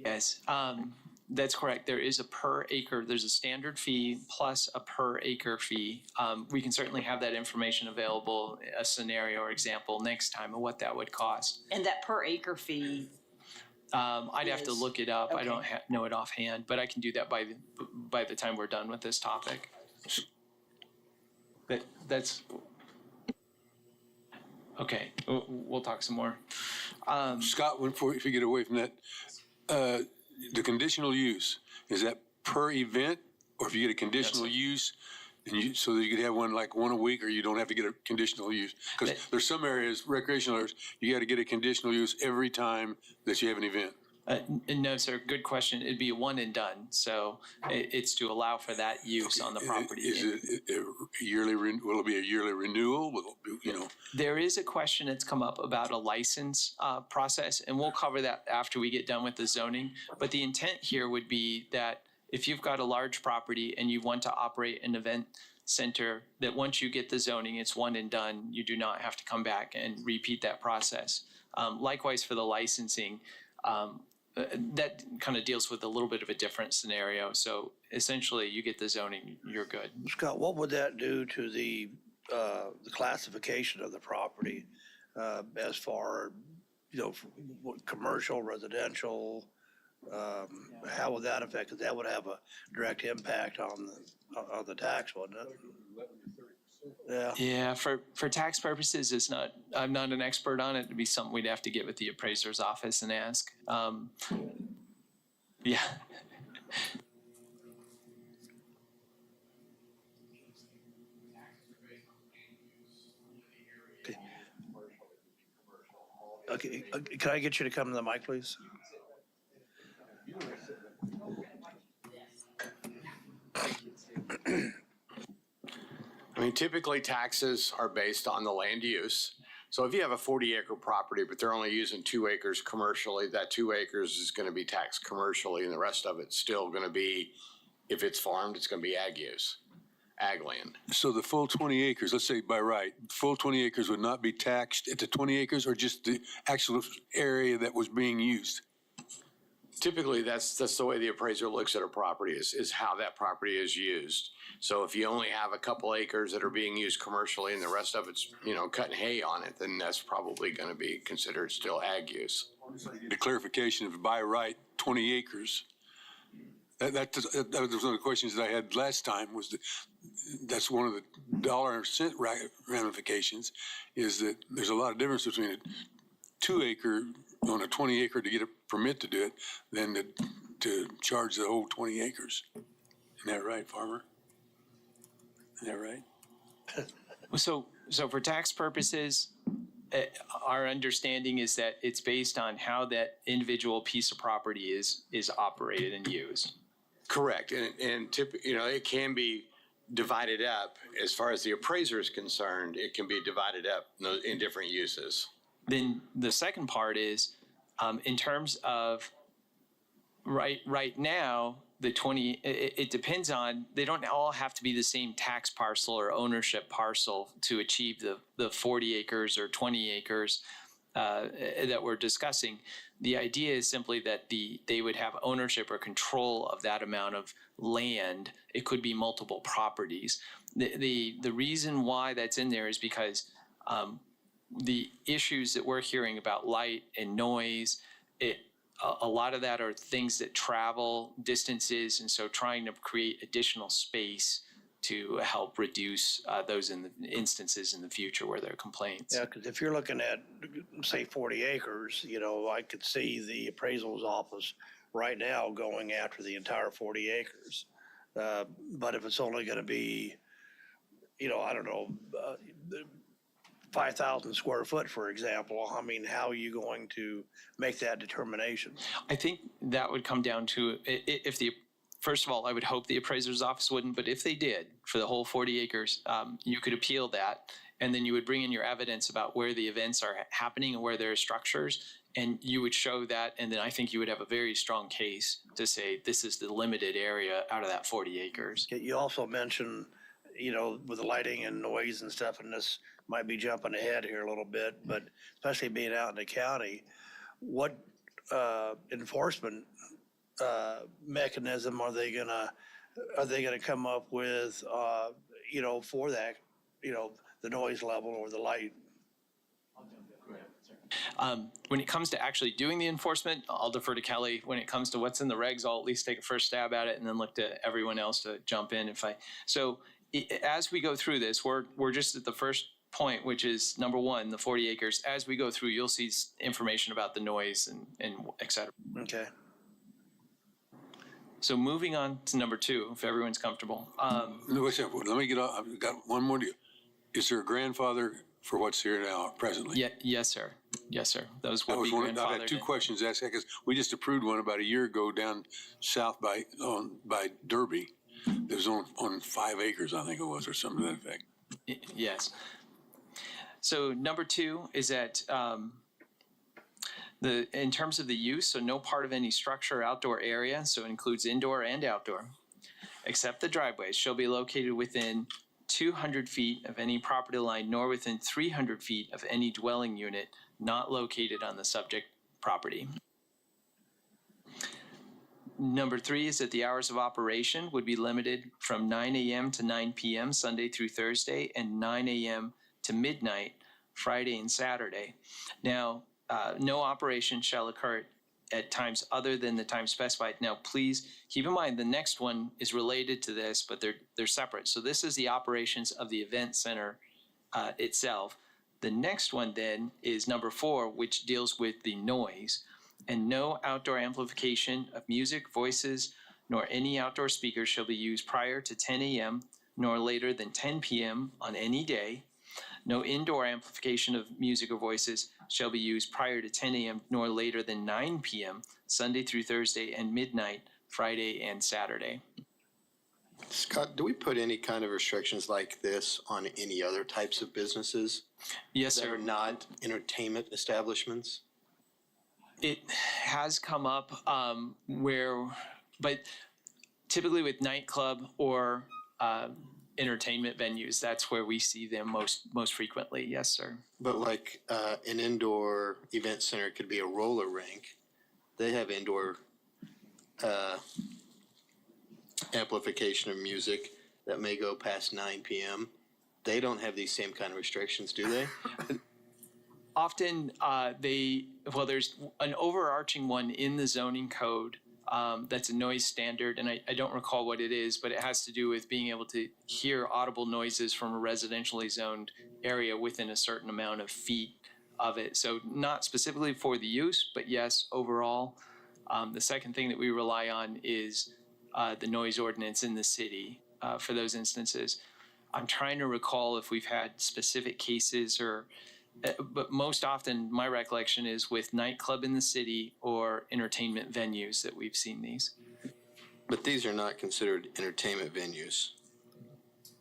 Yes, that's correct. There is a per acre, there's a standard fee plus a per acre fee. We can certainly have that information available, a scenario or example next time of what that would cost. And that per acre fee. I'd have to look it up. Okay. I don't know it offhand, but I can do that by the time we're done with this topic. That's okay. We'll talk some more. Scott, if you get away from that, the conditional use, is that per event? Or if you get a conditional use, and so that you could have one a week, or you don't have to get a conditional use? Because there's some areas, recreational areas, you got to get a conditional use every time that you have an event. No, sir. Good question. It'd be a one and done. So it's to allow for that use on the property. Is it a yearly? Will it be a yearly renewal? There is a question that's come up about a license process, and we'll cover that after we get done with the zoning. But the intent here would be that if you've got a large property and you want to operate an event center, that once you get the zoning, it's one and done. You do not have to come back and repeat that process. Likewise for the licensing. That kind of deals with a little bit of a different scenario. So essentially, you get the zoning, you're good. Scott, what would that do to the classification of the property? as far, commercial, residential, how would that affect? 'Cause that would have a direct impact on the tax, wouldn't it? Yeah. Yeah, for tax purposes, I'm not an expert on it. It'd be something we'd have to get with the appraiser's office and ask. Yeah. Okay, can I get you to come to the mic, please? I mean, typically taxes are based on the land use. So if you have a 40-acre property, but they're only using 2 acres commercially, that 2 acres is going to be taxed commercially, and the rest of it's still going to be, if it's farmed, it's going to be ag use, ag land. So the full 20 acres, let's say by right, full 20 acres would not be taxed at the 20 acres or just the actual area that was being used? Typically, that's the way the appraiser looks at a property is how that property is used. So if you only have a couple acres that are being used commercially and the rest of it's, cutting hay on it, then that's probably going to be considered still ag use. The clarification of by right, 20 acres. That was one of the questions that I had last time that's one of the dollar and cent ramifications is that there's a lot of difference between a 2 acre on a 20 acre to get a permit to do it than to charge the whole 20 acres. Isn't that right, farmer? Is that right? So for tax purposes, our understanding is that it's based on how that individual piece of property is operated and used. Correct. And it can be divided up. As far as the appraiser is concerned, it can be divided up in different uses. Then the second part is, in terms of right now, the 20, it depends on, they don't all have to be the same tax parcel or ownership parcel to achieve the 40 acres or 20 acres that we're discussing. The idea is simply that they would have ownership or control of that amount of land. It could be multiple properties. The reason why that's in there is because the issues that we're hearing about light and noise, a lot of that are things that travel distances, and so trying to create additional space to help reduce those instances in the future where there are complaints. Yeah, because if you're looking at, say, 40 acres, I could see the appraisal's office right now going after the entire 40 acres. But if it's only going to be, I don't know, 5,000 square foot, for example, I mean, how are you going to make that determination? I think that would come down to first of all, I would hope the appraiser's office wouldn't, but if they did for the whole 40 acres, you could appeal that, and then you would bring in your evidence about where the events are happening and where there are structures, and you would show that, and then I think you would have a very strong case to say this is the limited area out of that 40 acres. You also mentioned, with the lighting and noise and stuff, and this might be jumping ahead here a little bit, but especially being out in the county, what enforcement mechanism are they gonna come up with, for that, the noise level or the light? When it comes to actually doing the enforcement, I'll defer to Kelly. When it comes to what's in the regs, I'll at least take a first stab at it and then look to everyone else to jump in as we go through this, we're just at the first point, which is number one, the 40 acres. As we go through, you'll see information about the noise and et cetera. Okay. So moving on to number two, if everyone's comfortable. No, wait a second. Let me get off. I've got one more deal. Is there a grandfather for what's here now presently? Yeah, yes, sir. Yes, sir. Those would be I grandfathered had two in. questions asked because we just approved one about a year ago down south by Derby. It was on 5 acres, I think it was, or something to that effect. Yes. So number two is that in terms of the use, so no part of any structure or outdoor area, so it includes indoor and outdoor, except the driveways, shall be located within 200 feet of any property line, nor within 300 feet of any dwelling unit not located on the subject property. Number three is that the hours of operation would be limited from 9 a.m. to 9 p.m. Sunday through Thursday and 9 a.m. to midnight Friday, and Saturday. Now, no operation shall occur at times other than the time specified. Now, please keep in mind the next one is related to this, but they're separate. So this is the operations of the event center itself. The next one then is number 4, which deals with the noise. And no outdoor amplification of music, voices, nor any outdoor speakers shall be used prior to 10 a.m. nor later than 10 p.m. on any day. No indoor amplification of music or voices shall be used prior to 10 a.m. nor later than 9 p.m. Sunday through Thursday and midnight, Friday and Saturday. Scott, do we put any kind of restrictions like this on any other types of businesses Yes, that sir. are not entertainment establishments? It has come up but typically with nightclub or entertainment venues, that's where we see them most frequently. Yes, sir. But like an indoor event center could be a roller rink. They have indoor amplification of music that may go past 9 p.m. They don't have these same kind of restrictions, do they? Often there's an overarching one in the zoning code that's a noise standard, and I don't recall what it is, but it has to do with being able to hear audible noises from a residentially zoned area within a certain amount of feet of it. So not specifically for the use, but yes, overall. The second thing that we rely on is the noise ordinance in the city for those instances. I'm trying to recall if we've had specific cases but most often my recollection is with nightclub in the city or entertainment venues that we've seen these. But these are not considered entertainment venues,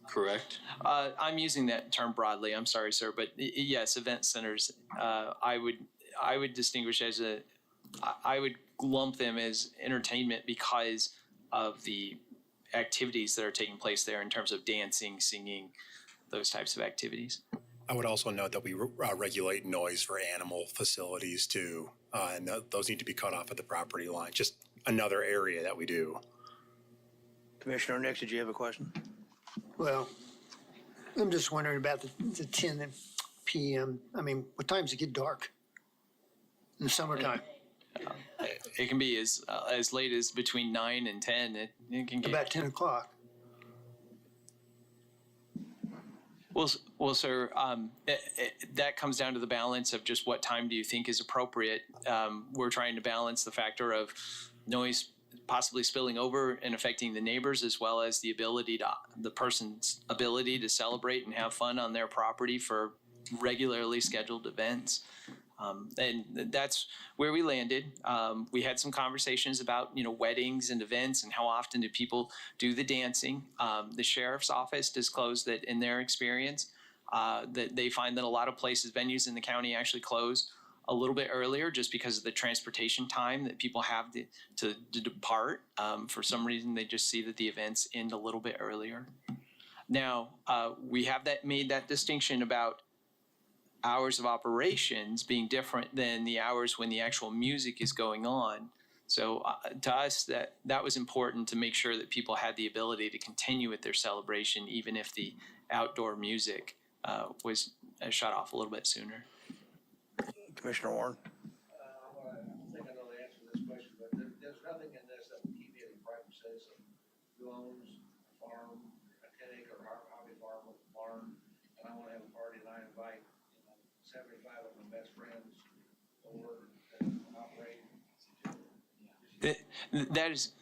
correct? I'm using that term broadly. I'm sorry, sir, but yes, event centers. I would distinguish I would lump them as entertainment because of the activities that are taking place there in terms of dancing, singing, those types of activities. I would also note that we regulate noise for animal facilities too, and those need to be cut off at the property line. Just another area that we do. Commissioner Nix, did you have a question? Well, I'm just wondering about the 10 p.m. I mean, what times it get dark in the summertime? It can be as late as between 9 and 10. It can get About 10 o'clock. Well, sir, that comes down to the balance of just what time do you think is appropriate. We're trying to balance the factor of noise possibly spilling over and affecting the neighbors, as well as the person's ability to celebrate and have fun on their property for regularly scheduled events. And that's where we landed. We had some conversations about, weddings and events and how often do people do the dancing. The sheriff's office disclosed that in their experience, that they find that a lot of places, venues in the county actually close a little bit earlier just because of the transportation time that people have to depart. For some reason, they just see that the events end a little bit earlier. Now, we have made that distinction about hours of operations being different than the hours when the actual music is going on. So to us, that was important to make sure that people had the ability to continue with their celebration, even if the outdoor music was shut off a little bit sooner. Commissioner Warren? I think I know the answer to this question, but there's nothing in this that would keep you in private citizen who owns a farm, a 10-acre hobby farm with a barn, and I want to have a party and I invite 75 of my best friends over and operate. That is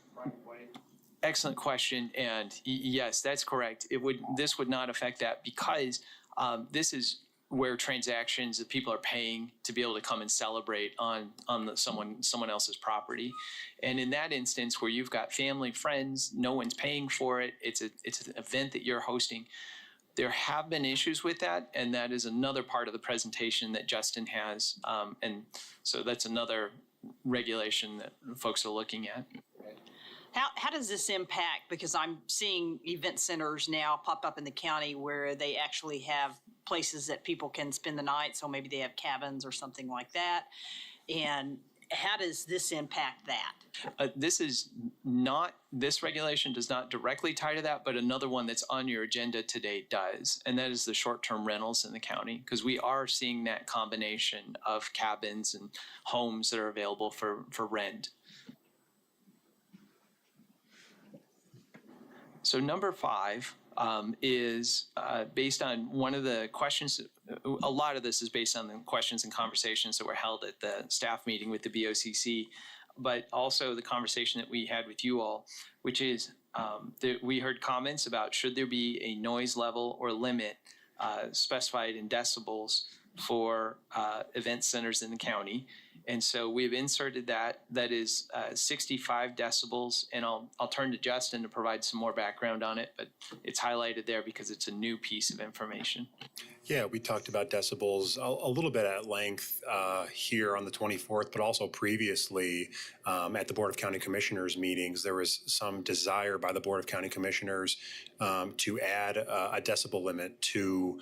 excellent question, and yes, that's correct. This would not affect that because this is where transactions that people are paying to be able to come and celebrate on someone else's property. And in that instance where you've got family, friends, no one's paying for it, it's an event that you're hosting. There have been issues with that, and that is another part of the presentation that Justin has. And so that's another regulation that folks are looking at. How does this impact, because I'm seeing event centers now pop up in the county where they actually have places that people can spend the night, so maybe they have cabins or something like that. And how does this impact that? This is this regulation does not directly tie to that, but another one that's on your agenda today does, and that is the short-term rentals in the county, because we are seeing that combination of cabins and homes that are available for rent. So number 5 is based on one of the questions. A lot of this is based on the questions and conversations that were held at the staff meeting with the BOCC, but also the conversation that we had with you all, which is that we heard comments about should there be a noise level or limit specified in decibels for event centers in the county. And so we've inserted that is 65 decibels, and I'll turn to Justin to provide some more background on it, but it's highlighted there because it's a new piece of information. Yeah, we talked about decibels a little bit at length here on the 24th, but also previously at the Board of County Commissioners meetings. There was some desire by the Board of County Commissioners to add a decibel limit to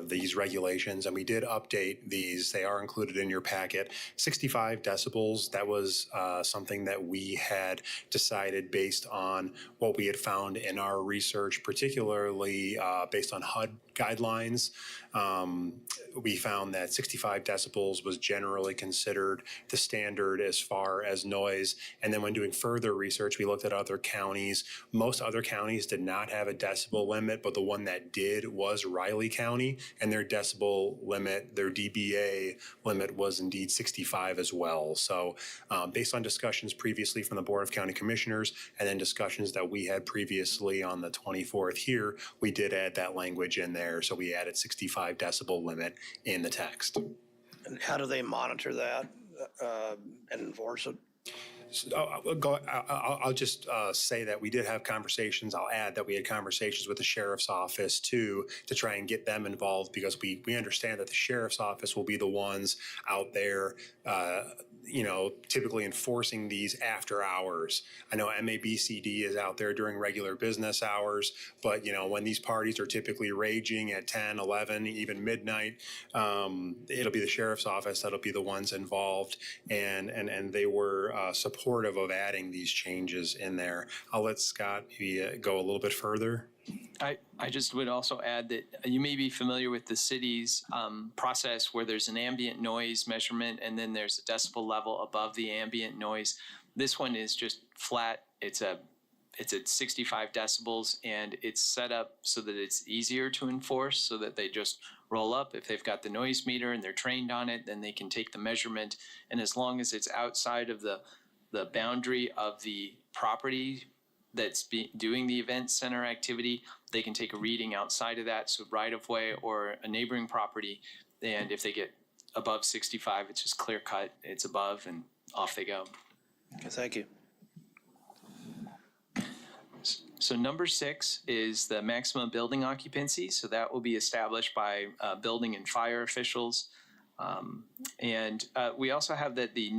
these regulations, and we did update these. They are included in your packet. 65 decibels, that was something that we had decided based on what we had found in our research, particularly based on HUD guidelines. We found that 65 decibels was generally considered the standard as far as noise. And then when doing further research, we looked at other counties. Most other counties did not have a decibel limit, but the one that did was Riley County, and their decibel limit, their dBA limit was indeed 65 as well. So based on discussions previously from the Board of County Commissioners and then discussions that we had previously on the 24th here, we did add that language in there. So we added 65 decibel limit in the text. And how do they monitor that and enforce it? I'll just say that we did have conversations. I'll add that we had conversations with the sheriff's office too, to try and get them involved, because we understand that the sheriff's office will be the ones out there, typically enforcing these after hours. I know MABCD is out there during regular business hours, but when these parties are typically raging at 10, 11, even midnight, it'll be the sheriff's office that'll be the ones involved, and they were supportive of adding these changes in there. I'll let Scott maybe go a little bit further. I just would also add that you may be familiar with the city's process where there's an ambient noise measurement and then there's a decibel level above the ambient noise. This one is just flat. It's at 65 decibels, and it's set up so that it's easier to enforce, so that they just roll up. If they've got the noise meter and they're trained on it, then they can take the measurement. And as long as it's outside of the boundary of the property that's doing the event center activity, they can take a reading outside of that, so right of way or a neighboring property. And if they get above 65, it's just clear cut, it's above, and off they go. Okay, thank you. So number 6 is the maximum building occupancy. So that will be established by building and fire officials. And we also have that the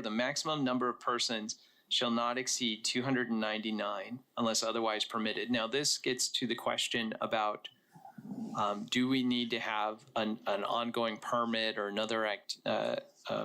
maximum number of persons shall not exceed 299 unless otherwise permitted. Now, this gets to the question about do we need to have an ongoing permit or another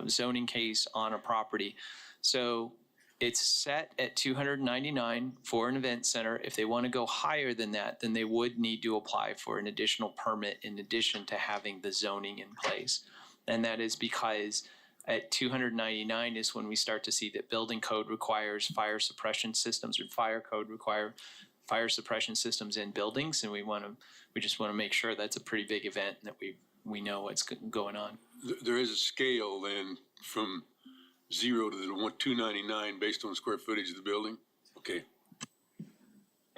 zoning case on a property? So it's set at 299 for an event center. If they want to go higher than that, then they would need to apply for an additional permit in addition to having the zoning in place. And that is because at 299 is when we start to see that building code requires fire suppression systems, or fire code require fire suppression systems in buildings. And we just want to make sure that's a pretty big event and that we know what's going on. There is a scale then from 0 to the 299 based on square footage of the building? Okay.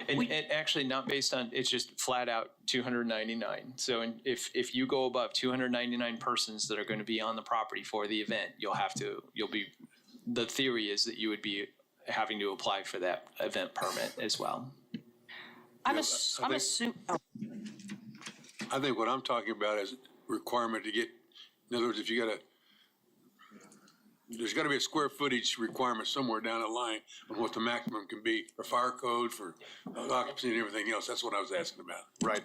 And actually not based on, it's just flat out 299. So if you go above 299 persons that are going to be on the property for the event, the theory is that you would be having to apply for that event permit as well. I'm assuming. I think what I'm talking about is requirement to get, in other words, if you there's got to be a square footage requirement somewhere down the line on what the maximum can be for fire code, for occupancy and everything else. That's what I was asking about. Right.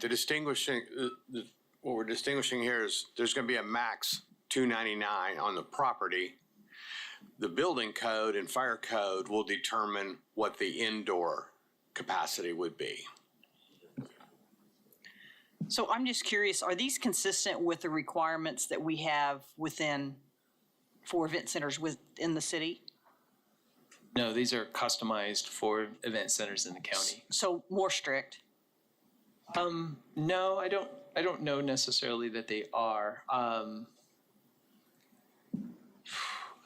What we're distinguishing here is there's going to be a max 299 on the property. the building code and fire code will determine what the indoor capacity would be. So I'm just curious, are these consistent with the requirements that we have for event centers within the city? No, these are customized for event centers in the county. So more strict? No, I don't know necessarily that they are. I'm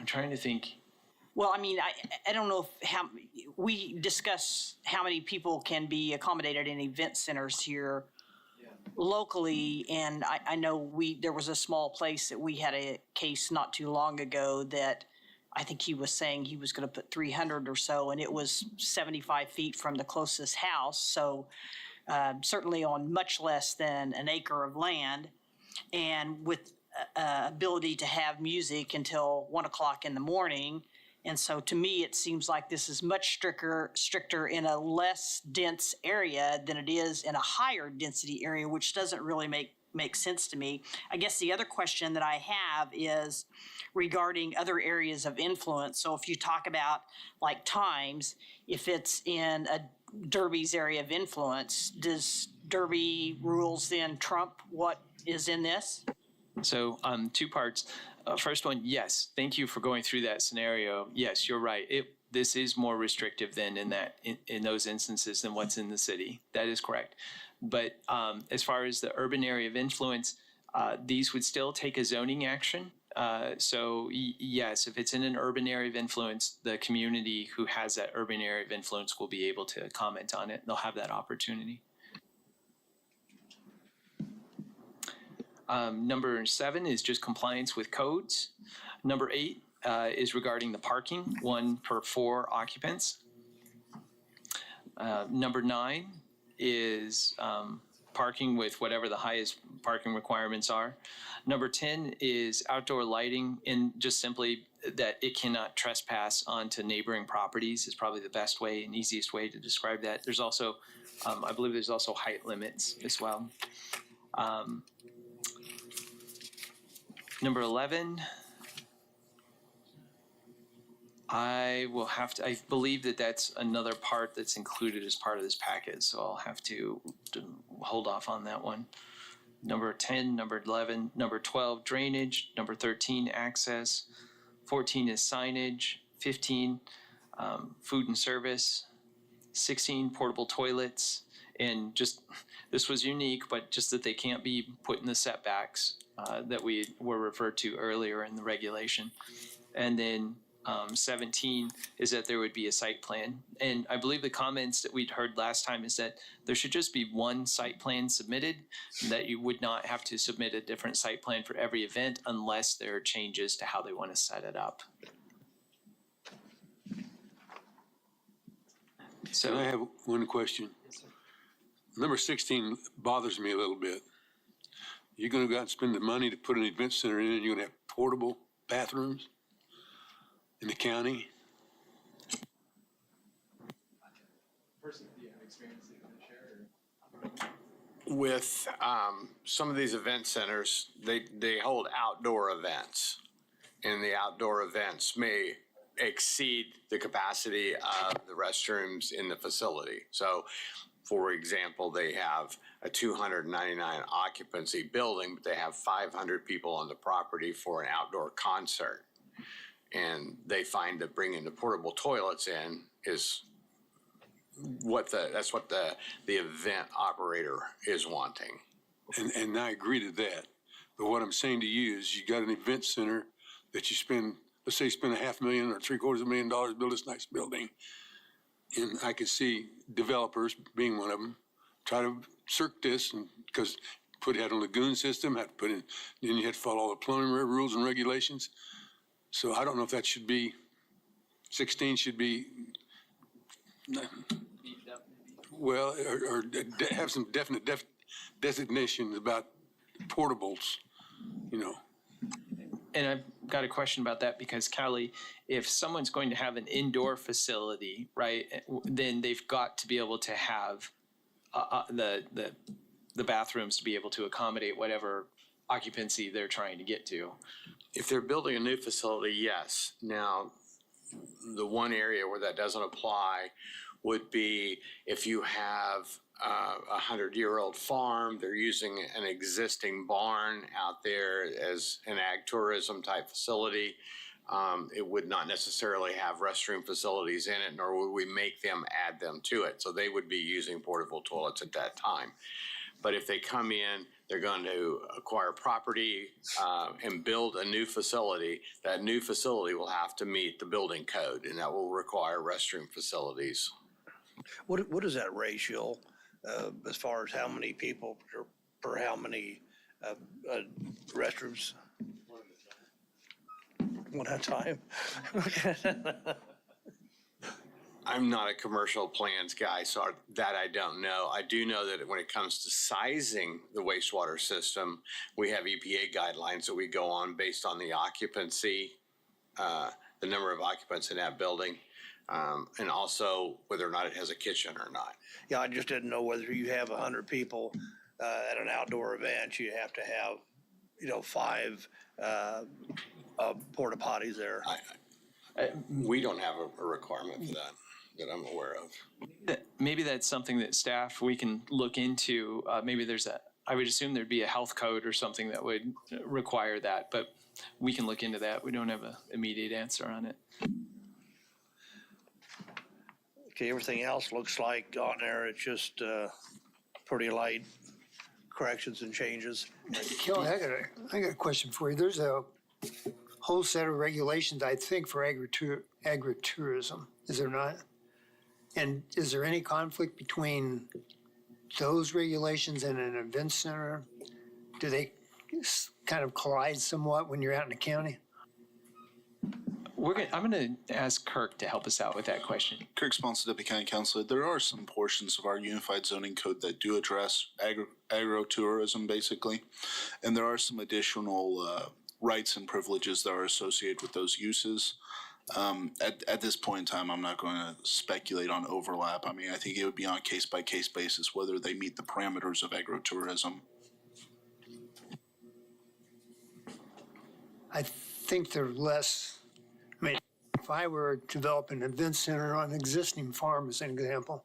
trying to think. Well, I mean, I don't know we discuss how many people can be accommodated in event centers here locally, and I know there was a small place that we had a case not too long ago that I think he was saying he was going to put 300 or so, and it was 75 feet from the closest house, so certainly on much less than an acre of land, and with ability to have music until 1 o'clock in the morning. And so to me, it seems like this is much stricter in a less dense area than it is in a higher density area, which doesn't really make sense to me. I guess the other question that I have is regarding other areas of influence. So if you talk about like times, if it's in a Derby's area of influence, does Derby rules then trump what is in this? So 2 parts. First one, yes. Thank you for going through that scenario. Yes, you're right. This is more restrictive than in those instances than what's in the city. That is correct. But as far as the urban area of influence, these would still take a zoning action. So yes, if it's in an urban area of influence, the community who has that urban area of influence will be able to comment on it. They'll have that opportunity. Number 7 is just compliance with codes. Number 8 is regarding the parking, 1 per 4 occupants. Number 9 is parking with whatever the highest parking requirements are. Number 10 is outdoor lighting, and just simply that it cannot trespass onto neighboring properties is probably the best way and easiest way to describe that. There's also, I believe there's also height limits as well. Number 11, I believe that's another part that's included as part of this package, so I'll have to hold off on that one. Number 10, number 11, number 12, drainage. Number 13, access. 14 is signage. 15, food and service. 16, portable toilets. And just, this was unique, but just that they can't be put in the setbacks that we were referred to earlier in the regulation. And then 17 is that there would be a site plan. And I believe the comments that we'd heard last time is that there should just be one site plan submitted, that you would not have to submit a different site plan for every event unless there are changes to how they want to set it up. So I have one question. Number 16 bothers me a little bit. You're going to go out and spend the money to put an event center in, and you're going to have portable bathrooms in the county? With some of these event centers, they hold outdoor events, and the outdoor events may exceed the capacity of the restrooms in the facility. So, for example, they have a 299 occupancy building, but they have 500 people on the property for an outdoor concert. And they find that bringing the portable toilets in is that's what the event operator is wanting. And I agree to that. But what I'm saying to you is you got an event center that you spend, let's say you spend $500,000 or $750,000 to build this nice building. And I could see developers, being one of them, try to circ this, and because put out a lagoon system, had to put in, then you had to follow all the plumbing rules and regulations. So I don't know if that should be, 16 should be, well, or have some definite designations about portables, you know. And I've got a question about that because, Callie, if someone's going to have an indoor facility, right, then they've got to be able to have the bathrooms to be able to accommodate whatever occupancy they're trying to get to. If they're building a new facility, yes. Now, the one area where that doesn't apply would be if you have a 100-year-old farm, they're using an existing barn out there as an ag tourism type facility. It would not necessarily have restroom facilities in it, nor would we make them add them to it. So they would be using portable toilets at that time. But if they come in, they're going to acquire property and build a new facility. That new facility will have to meet the building code, and that will require restroom facilities. What is that ratio as far as how many people per how many restrooms? One at a time. I'm not a commercial plans guy, so that I don't know. I do know that when it comes to sizing the wastewater system, we have EPA guidelines that we go on based on the occupancy, the number of occupants in that building, and also whether or not it has a kitchen or not. Yeah, I just didn't know whether you have 100 people at an outdoor event, you have to have, 5 porta potties there. We don't have a requirement for that I'm aware of. Maybe that's something that staff, we can look into. Maybe I would assume there'd be a health code or something that would require that, but we can look into that. We don't have an immediate answer on it. Okay, everything else looks like on there, it's just pretty light corrections and changes. Kelly, I got a question for you. There's a whole set of regulations, I think, for agritourism, is there not? And is there any conflict between those regulations and an event center? Do they kind of collide somewhat when you're out in the county? I'm going to ask Kirk to help us out with that question. Kirk Sponsor, Deputy County Councilor. There are some portions of our unified zoning code that do address agro-tourism, basically. And there are some additional rights and privileges that are associated with those uses. At this point in time, I'm not going to speculate on overlap. I mean, I think it would be on a case-by-case basis whether they meet the parameters of agro-tourism. I think they're less. I mean, if I were to develop an event center on an existing farm, as an example,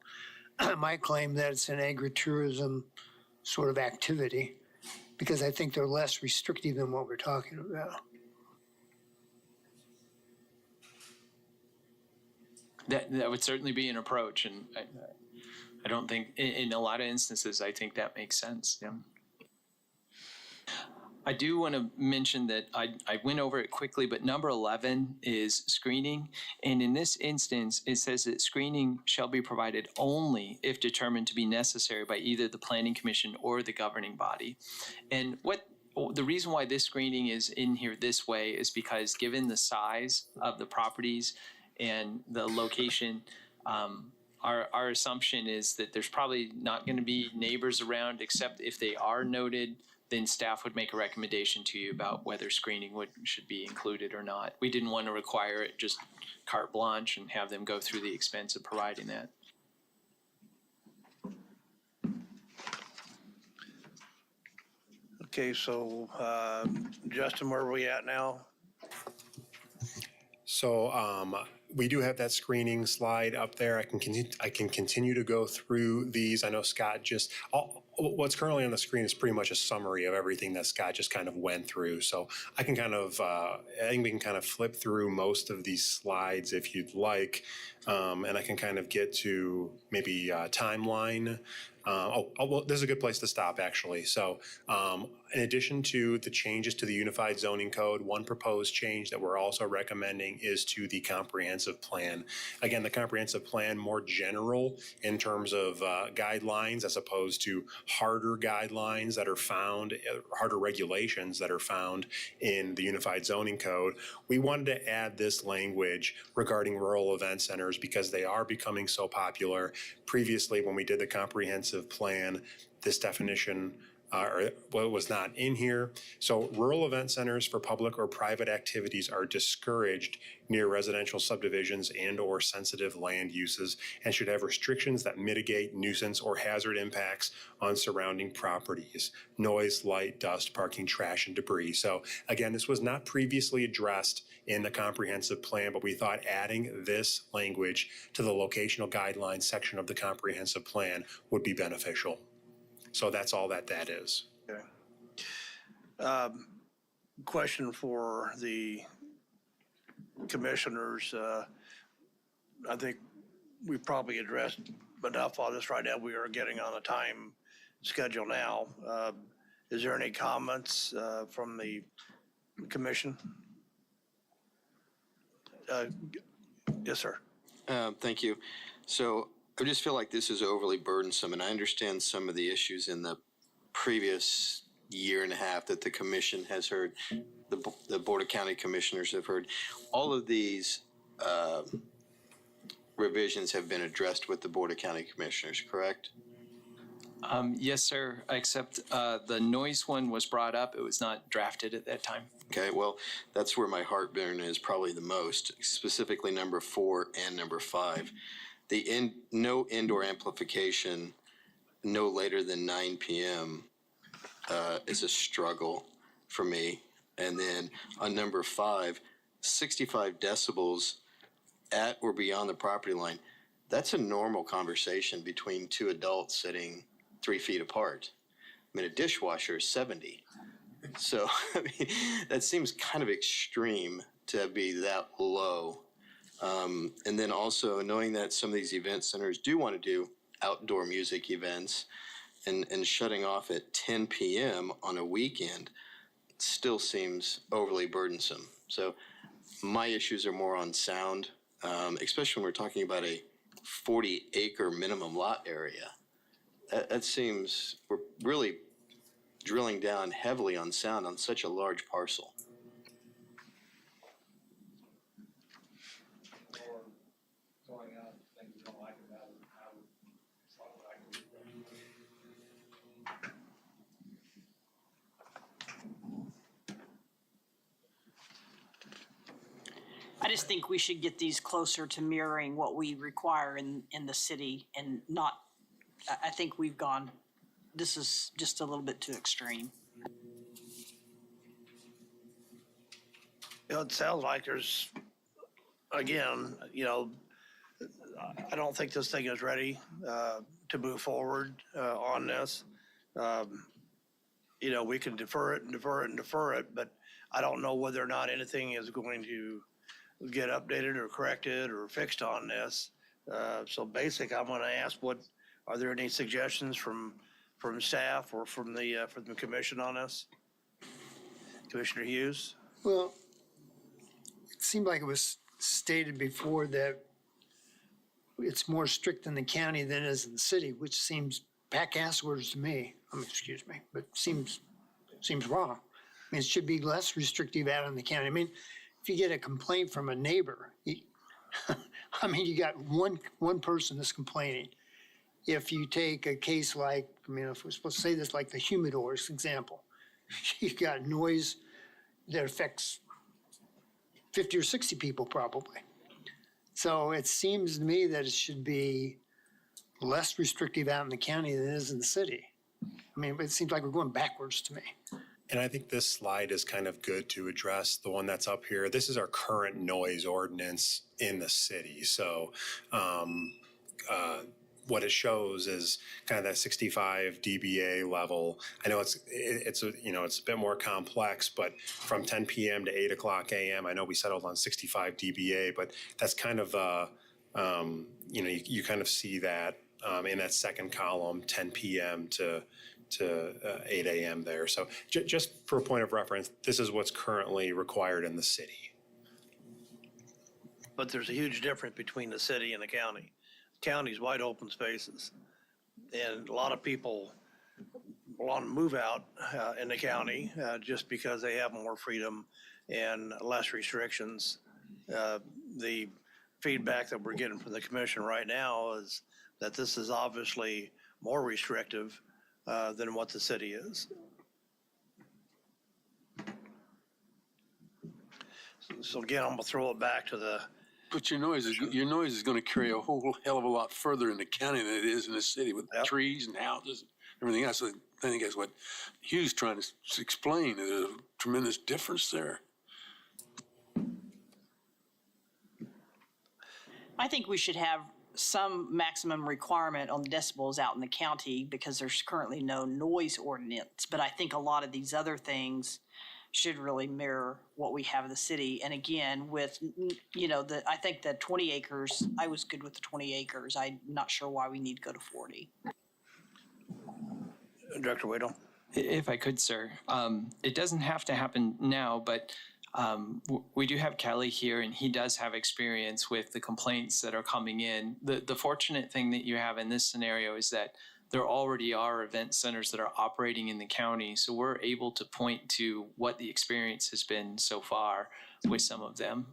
I might claim that it's an agritourism sort of activity because I think they're less restrictive than what we're talking about. That would certainly be an approach, and I don't think, in a lot of instances, I think that makes sense. Yeah. I do want to mention that I went over it quickly, but number 11 is screening. And in this instance, it says that screening shall be provided only if determined to be necessary by either the Planning Commission or the governing body. And the reason why this screening is in here this way is because given the size of the properties and the location, our assumption is that there's probably not going to be neighbors around, except if they are noted, then staff would make a recommendation to you about whether screening should be included or not. We didn't want to require it just carte blanche and have them go through the expense of providing that. Okay, so Justin, where are we at now? So we do have that screening slide up there. I can continue to go through these. I know Scott what's currently on the screen is pretty much a summary of everything that Scott just kind of went through. So I can I think we can kind of flip through most of these slides if you'd like. And I can kind of get to maybe timeline. Well, this is a good place to stop, actually. So in addition to the changes to the Unified Zoning Code, one proposed change that we're also recommending is to the comprehensive plan. Again, the comprehensive plan more general in terms of guidelines as opposed to harder guidelines that are found, harder regulations that are found in the Unified Zoning Code. We wanted to add this language regarding rural event centers because they are becoming so popular. Previously, when we did the comprehensive plan, this definition or what was not in here. So rural event centers for public or private activities are discouraged near residential subdivisions and or sensitive land uses and should have restrictions that mitigate nuisance or hazard impacts on surrounding properties, noise, light, dust, parking, trash, and debris. So again, this was not previously addressed in the comprehensive plan, but we thought adding this language to the locational guidelines section of the comprehensive plan would be beneficial. So that's all that is. Okay. Question for the commissioners. I think we've probably addressed enough on this right now. We are getting on a time schedule now. Is there any comments from the commission? Yes, sir. Thank you. So I just feel like this is overly burdensome, and I understand some of the issues in the previous year and a half that the commission has heard, the Board of County Commissioners have heard. All of these revisions have been addressed with the Board of County Commissioners, correct? Yes, sir, except the noise one was brought up. It was not drafted at that time. Okay, well, that's where my heartburn is probably the most, specifically number 4 and number 5. No indoor amplification no later than 9 p.m. Is a struggle for me. And then on number 5, 65 decibels at or beyond the property line. That's a normal conversation between two adults sitting 3 feet apart. I mean, a dishwasher is 70. So, I mean, that seems kind of extreme to be that low. And then also knowing that some of these event centers do want to do outdoor music events and shutting off at 10 p.m. on a weekend still seems overly burdensome. So my issues are more on sound, especially when we're talking about a 40-acre minimum lot area. That seems, we're really drilling down heavily on sound on such a large parcel. I just think we should get these closer to mirroring what we require in the city and not, I think this is just a little bit too extreme. It sounds like there's, again, I don't think this thing is ready to move forward on this. We can defer it, but I don't know whether or not anything is going to get updated or corrected or fixed on this. So basic, I'm going to ask, are there any suggestions from staff or from the commission on this? Commissioner Hughes? Well, it seemed like it was stated before that it's more strict in the county than it is in the city, which seems back-ass words to me. Excuse me, but seems wrong. I mean, it should be less restrictive out in the county. I mean, if you get a complaint from a neighbor, you got one person that's complaining. If you take a case like, if we're supposed to say this, like the humidors example, you got noise that affects 50 or 60 people probably. So it seems to me that it should be less restrictive out in the county than it is in the city. I mean, it seems like we're going backwards to me. And I think this slide is kind of good to address the one that's up here. This is our current noise ordinance in the city. So what it shows is kind of that 65 dBA level. I know it's a bit more complex, but from 10 p.m. to 8 o'clock a.m., I know we settled on 65 dBA, but that's kind of you kind of see that in that second column, 10 p.m. to 8 a.m. there. So just for a point of reference, this is what's currently required in the city. But there's a huge difference between the city and the county. County's wide open spaces. And a lot of people want to move out in the county just because they have more freedom and less restrictions. The feedback that we're getting from the commission right now is that this is obviously more restrictive than what the city is. So again, I'm gonna throw it back to the, But your noise is gonna carry a whole hell of a lot further in the county than it is in the city with Yep. trees and houses, everything else. I think that's what Hugh's trying to explain. There's a tremendous difference there. I think we should have some maximum requirement on decibels out in the county because there's currently no noise ordinance. But I think a lot of these other things should really mirror what we have in the city. And again, with, I think the 20 acres, I was good with the 20 acres. I'm not sure why we need to go to 40. Director Waddle. If I could, sir, it doesn't have to happen now, but we do have Kelly here, and he does have experience with the complaints that are coming in. The fortunate thing that you have in this scenario is that there already are event centers that are operating in the county, so we're able to point to what the experience has been so far with some of them.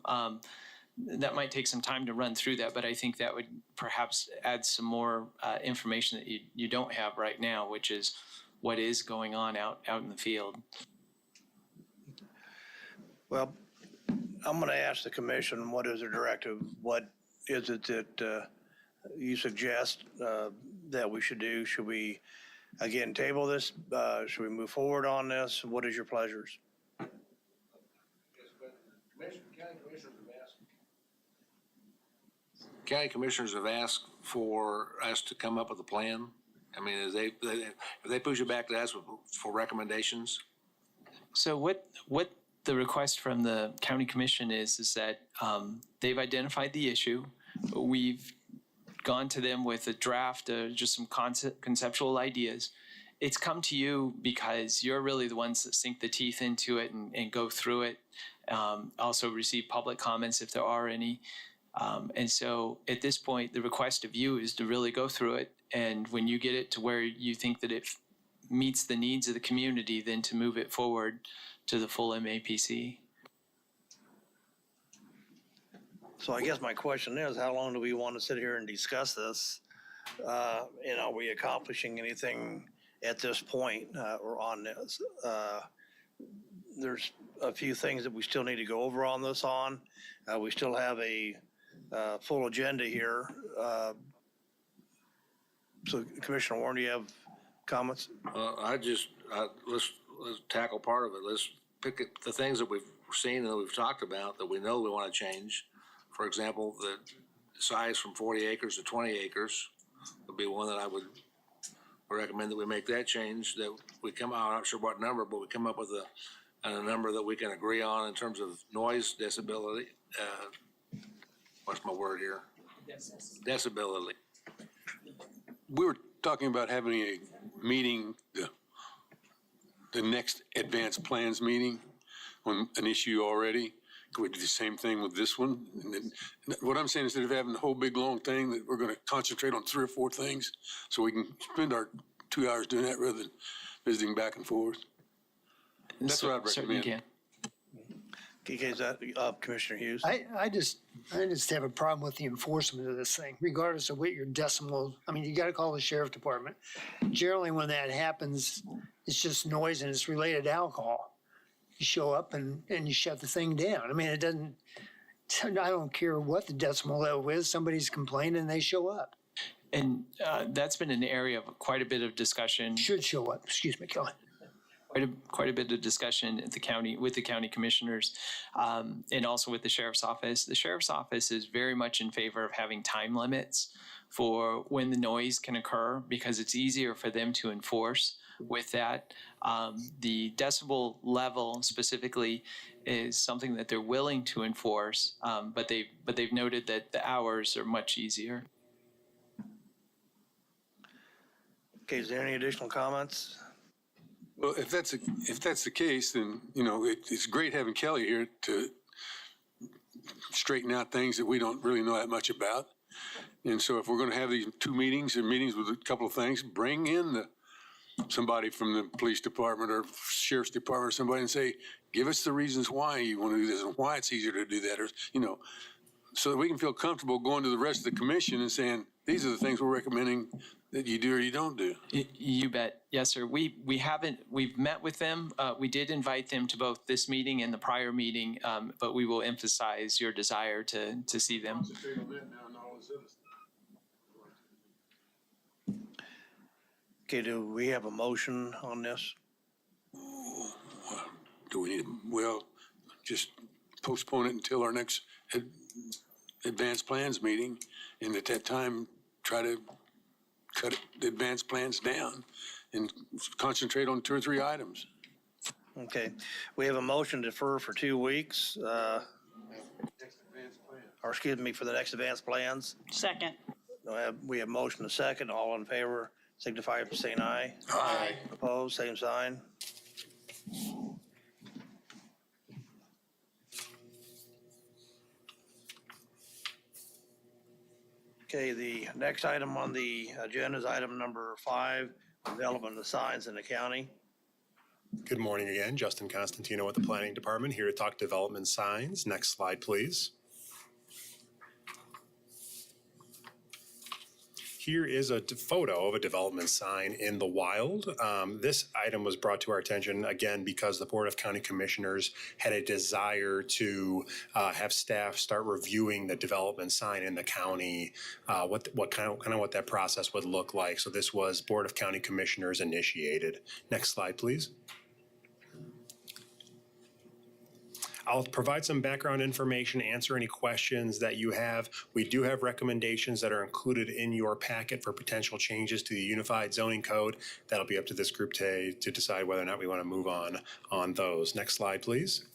That might take some time to run through that, but I think that would perhaps add some more information that you don't have right now, which is what is going on out in the field. Well, I'm going to ask the commission, what is their directive? What is it that you suggest that we should do? Should we, again, table this? Should we move forward on this? What is your pleasures? County commissioners have asked for us to come up with a plan. I mean, if they push it back to us for recommendations? So what the request from the county commission is that they've identified the issue. We've gone to them with a draft, just some conceptual ideas. It's come to you because you're really the ones that sink the teeth into it and go through it. Also receive public comments if there are any. And so at this point, the request of you is to really go through it. And when you get it to where you think that it meets the needs of the community, then to move it forward to the full MAPC. So I guess my question is, how long do we want to sit here and discuss this? Are we accomplishing anything at this point or on this? There's a few things that we still need to go over on this on. We still have a full agenda here. So Commissioner Warren, do you have comments? Let's tackle part of it. Let's pick the things that we've seen and that we've talked about that we know we want to change. For example, the size from 40 acres to 20 acres would be one that I would recommend that we make that change, that we come out, I'm not sure what number, but we come up with a number that we can agree on in terms of noise decibelity. What's my word here? Decibelity. We were talking about having a meeting, the next advanced plans meeting on an issue already. Could we do the same thing with this one? And then, what I'm saying, instead of having the whole big long thing, that we're going to concentrate on 3 or 4 things so we can spend our 2 hours doing that rather than visiting back and forth. That's what I'd Certainly recommend. can. Okay, is that Commissioner Hughes? I just have a problem with the enforcement of this thing, regardless of what your decimal, I mean, you gotta call the sheriff department. Generally, when that happens, it's just noise and it's related to alcohol. You show up and you shut the thing down. I mean, it doesn't, I don't care what the decimal level is, somebody's complaining and they show up. And that's been an area of quite a bit of discussion. Should show up, excuse me, Kelly. Quite a bit of discussion at the county with the county commissioners, and also with the sheriff's office. The sheriff's office is very much in favor of having time limits for when the noise can occur because it's easier for them to enforce with that. The decibel level specifically is something that they're willing to enforce, but they've noted that the hours are much easier. Okay, is there any additional comments? Well, if that's the case, then, it's great having Kelly here to straighten out things that we don't really know that much about. And so if we're going to have these 2 meetings and meetings with a couple of things, bring in somebody from the police department or sheriff's department or somebody and say, give us the reasons why you want to do this and why it's easier to do that, or, so that we can feel comfortable going to the rest of the commission and saying, These are the things we're recommending that you do or you don't do. You bet. Yes, sir. We've met with them. We did invite them to both this meeting and the prior meeting, but we will emphasize your desire to see them. Concentrate on that now, not all this other stuff. Okay, do we have a motion on this? Do we need, well, just postpone it until our next advanced plans meeting, and at that time, try to cut the advanced plans down and concentrate on 2 or 3 items. Okay, we have a motion to defer for 2 weeks, or excuse me, for the next advanced plans. Second. We have motion to second. All in favor, signify by saying aye. Aye. Opposed, same sign. Okay, the next item on the agenda is item number 5, development of signs in the county. Good morning again. Justin Constantino with the Planning Department, here to talk development signs. Next slide, please. Here is a photo of a development sign in the wild. This item was brought to our attention, again, because the Board of County Commissioners had a desire to have staff start reviewing the development sign in the county, what kind of what that process would look like. So this was Board of County Commissioners initiated. Next slide, please. I'll provide some background information, answer any questions that you have. We do have recommendations that are included in your packet for potential changes to the Unified Zoning Code. That'll be up to this group to decide whether or not we want to move on those. Next slide, please.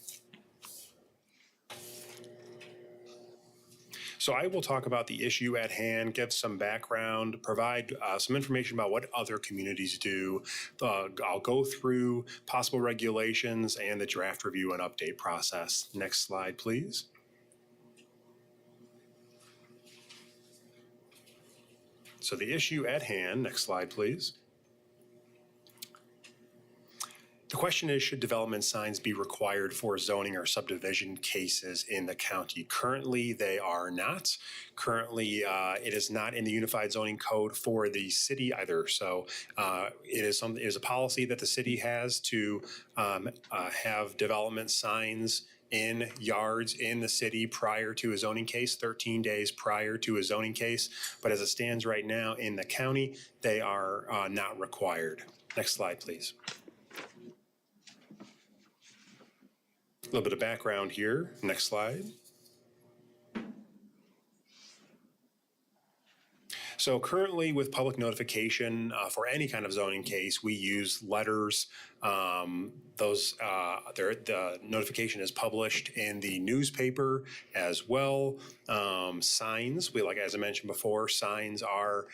So I will talk about the issue at hand, give some background, provide some information about what other communities do. I'll go through possible regulations and the draft review and update process. Next slide, please. So the issue at hand, next slide, please. The question is, should development signs be required for zoning or subdivision cases in the county? Currently, they are not. Currently, it is not in the Unified Zoning Code for the city either. So it is a policy that the city has to have development signs in yards in the city prior to a zoning case, 13 days prior to a zoning case. But as it stands right now in the county, they are not required. Next slide, please. A little bit of background here. Next slide. So currently with public notification for any kind of zoning case, we use letters. The notification is published in the newspaper as well. Signs, as I mentioned before, signs are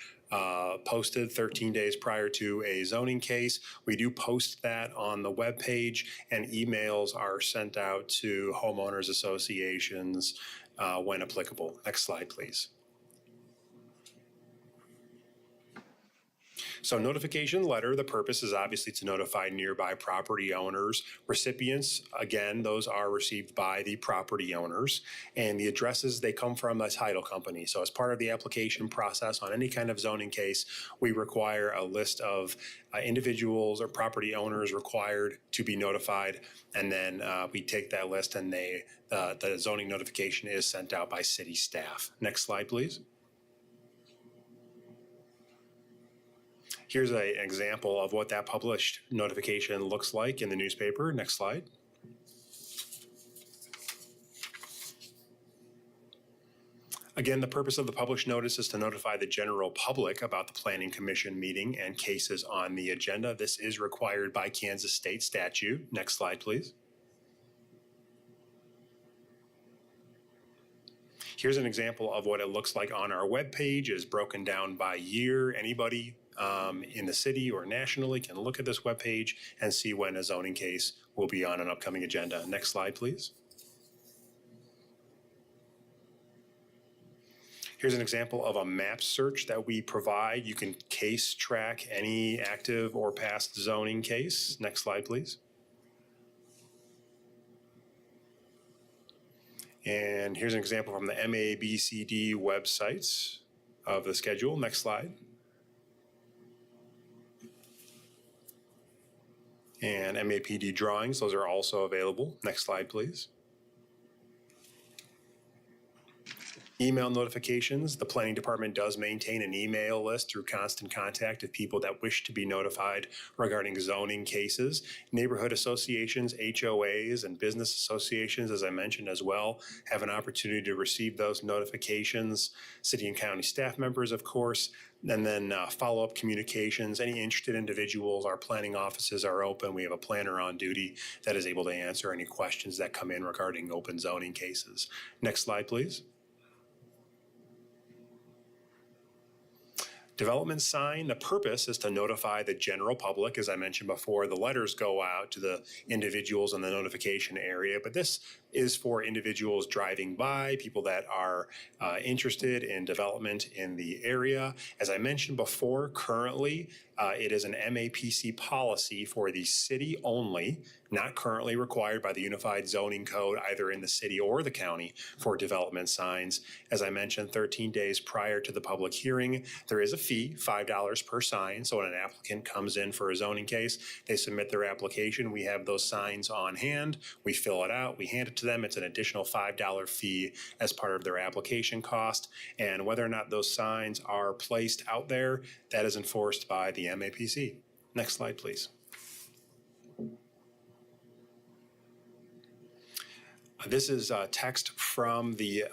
posted 13 days prior to a zoning case. We do post that on the webpage, and emails are sent out to homeowners associations when applicable. Next slide, please. So notification letter, the purpose is obviously to notify nearby property owners. Recipients, again, those are received by the property owners, and the addresses, they come from a title company. So as part of the application process on any kind of zoning case, we require a list of individuals or property owners required to be notified, and then we take that list and the zoning notification is sent out by city staff. Next slide, please. Here's an example of what that published notification looks like in the newspaper. Next slide. Again, the purpose of the published notice is to notify the general public about the Planning Commission meeting and cases on the agenda. This is required by Kansas state statute. Next slide, please. Here's an example of what it looks like on our webpage. It is broken down by year. Anybody in the city or nationally can look at this webpage and see when a zoning case will be on an upcoming agenda. Next slide, please. Here's an example of a map search that we provide. You can case track any active or past zoning case. Next slide, please. And here's an example from the MABCD websites. of the schedule. Next slide. And MAPD drawings, those are also available. Next slide, please. Email notifications. The planning department does maintain an email list through constant contact of people that wish to be notified regarding zoning cases. Neighborhood associations, HOAs, and business associations, as I mentioned as well, have an opportunity to receive those notifications. City and county staff members, of course, and then follow-up communications. Any interested individuals, our planning offices are open. We have a planner on duty that is able to answer any questions that come in regarding open zoning cases. Next slide, please. Development sign, the purpose is to notify the general public. As I mentioned before, the letters go out to the individuals in the notification area, but this is for individuals driving by, people that are interested in development in the area. As I mentioned before, currently it is an MAPC policy for the city only, not currently required by the Unified Zoning Code, either in the city or the county, for development signs. As I mentioned, 13 days prior to the public hearing, there is a fee, $5 per sign. So when an applicant comes in for a zoning case, they submit their application. We have those signs on hand. We fill it out. We hand it to them. It's an additional $5 fee as part of their application cost. And whether or not those signs are placed out there, that is enforced by the MAPC. Next slide, please. This is text from the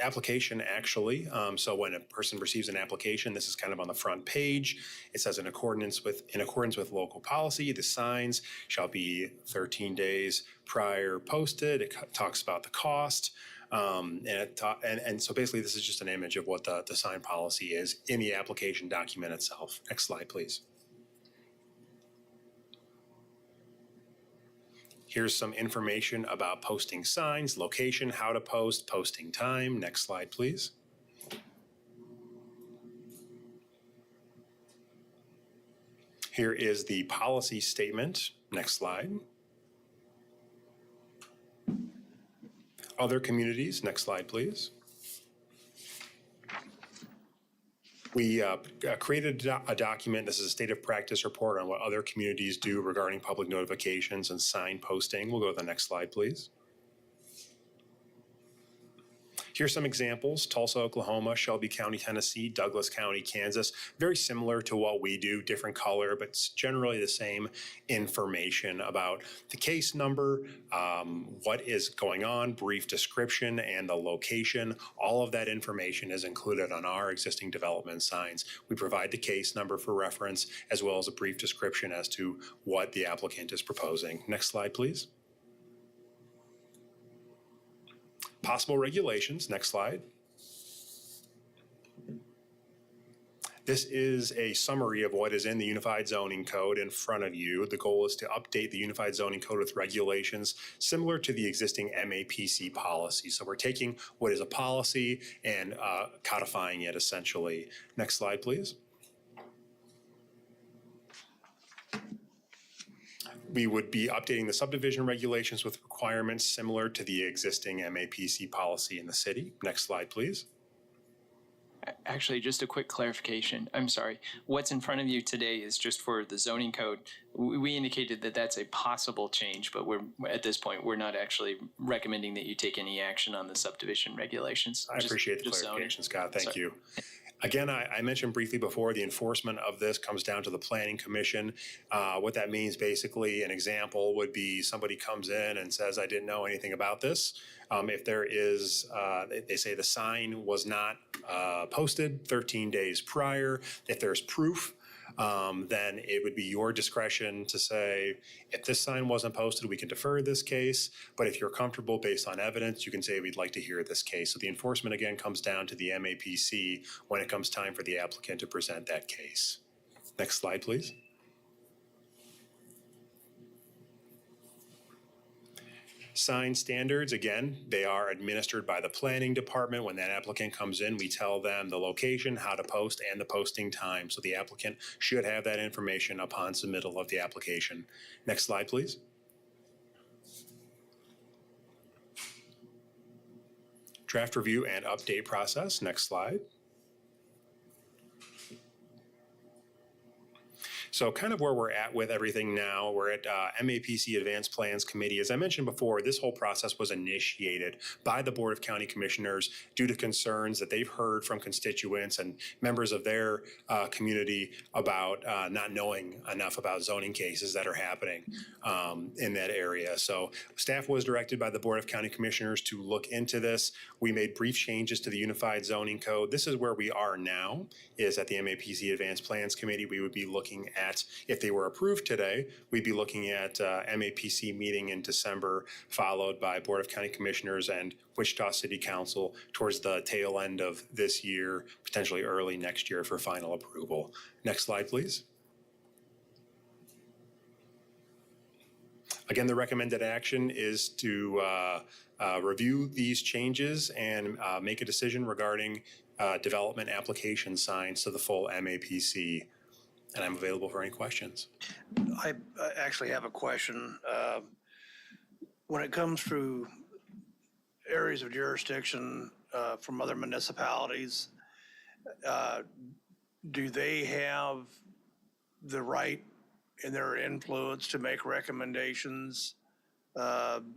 application, actually. So when a person receives an application, this is kind of on the front page. It says in accordance with local policy, the signs shall be 13 days prior posted. It talks about the cost. And so basically this is just an image of what the sign policy is in the application document itself. Next slide, please. Here's some information about posting signs, location, how to post, posting time. Next slide, please. Here is the policy statement. Next slide. Other communities. Next slide, please. We created a document. This is a state of practice report on what other communities do regarding public notifications and sign posting. We'll go to the next slide, please. Here's some examples: Tulsa, Oklahoma; Shelby County, Tennessee; Douglas County, Kansas. Very similar to what we do, different color, but it's generally the same information about the case number, what is going on, brief description, and the location. All of that information is included on our existing development signs. We provide the case number for reference, as well as a brief description as to what the applicant is proposing. Next slide, please. Possible regulations. Next slide. This is a summary of what is in the Unified Zoning Code in front of you. The goal is to update the Unified Zoning Code with regulations similar to the existing MAPC policy. So we're taking what is a policy and codifying it essentially. Next slide, please. We would be updating the subdivision regulations with requirements similar to the existing MAPC policy in the city. Next slide, please. Actually, just a quick clarification. I'm sorry. What's in front of you today is just for the zoning code. We indicated that that's a possible change, but at this point, we're not actually recommending that you take any action on the subdivision regulations. I appreciate the clarification, Scott. Thank you. Again, I mentioned briefly before, the enforcement of this comes down to the Planning Commission. What that means, basically, an example would be somebody comes in and says, I didn't know anything about this. If there is, they say the sign was not posted 13 days prior, if there's proof, then it would be your discretion to say, if this sign wasn't posted, we can defer this case. But if you're comfortable based on evidence, you can say, we'd like to hear this case. So the enforcement, again, comes down to the MAPC when it comes time for the applicant to present that case. Next slide, please. Sign standards, again, they are administered by the planning department. When that applicant comes in, we tell them the location, how to post, and the posting time. So the applicant should have that information upon submittal of the application. Next slide, please. Draft review and update process. Next slide. So kind of where we're at with everything now, we're at MAPC Advanced Plans Committee. As I mentioned before, this whole process was initiated by the Board of County Commissioners due to concerns that they've heard from constituents and members of their community about not knowing enough about zoning cases that are happening in that area. So staff was directed by the Board of County Commissioners to look into this. We made brief changes to the Unified Zoning Code. This is where we are now, is at the MAPC Advanced Plans Committee. We would be looking at, if they were approved today, we'd be looking at MAPC meeting in December, followed by Board of County Commissioners and Wichita City Council towards the tail end of this year, potentially early next year for final approval. Next slide, please. Again, the recommended action is to review these changes and make a decision regarding development application signs to the full MAPC. And I'm available for any questions. I actually have a question. When it comes to areas of jurisdiction from other municipalities, do they have the right in their influence to make recommendations on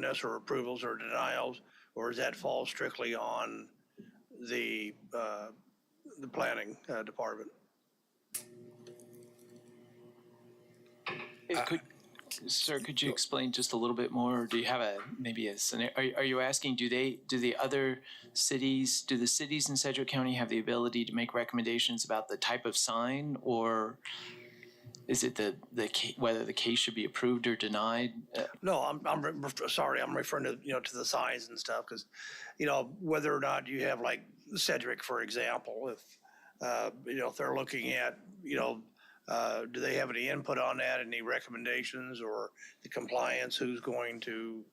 this, or approvals or denials, or does that fall strictly on the planning department? Sir, could you explain just a little bit more? Or do you have maybe a scenario? Are you asking, do the cities in Sedgwick County have the ability to make recommendations about the type of sign, or is it whether the case should be approved or denied? No, I'm sorry. I'm referring to, to the signs and stuff, because, whether or not you have like Sedgwick, for example, if, if they're looking at, do they have any input on that, any recommendations, or the compliance, who's going to,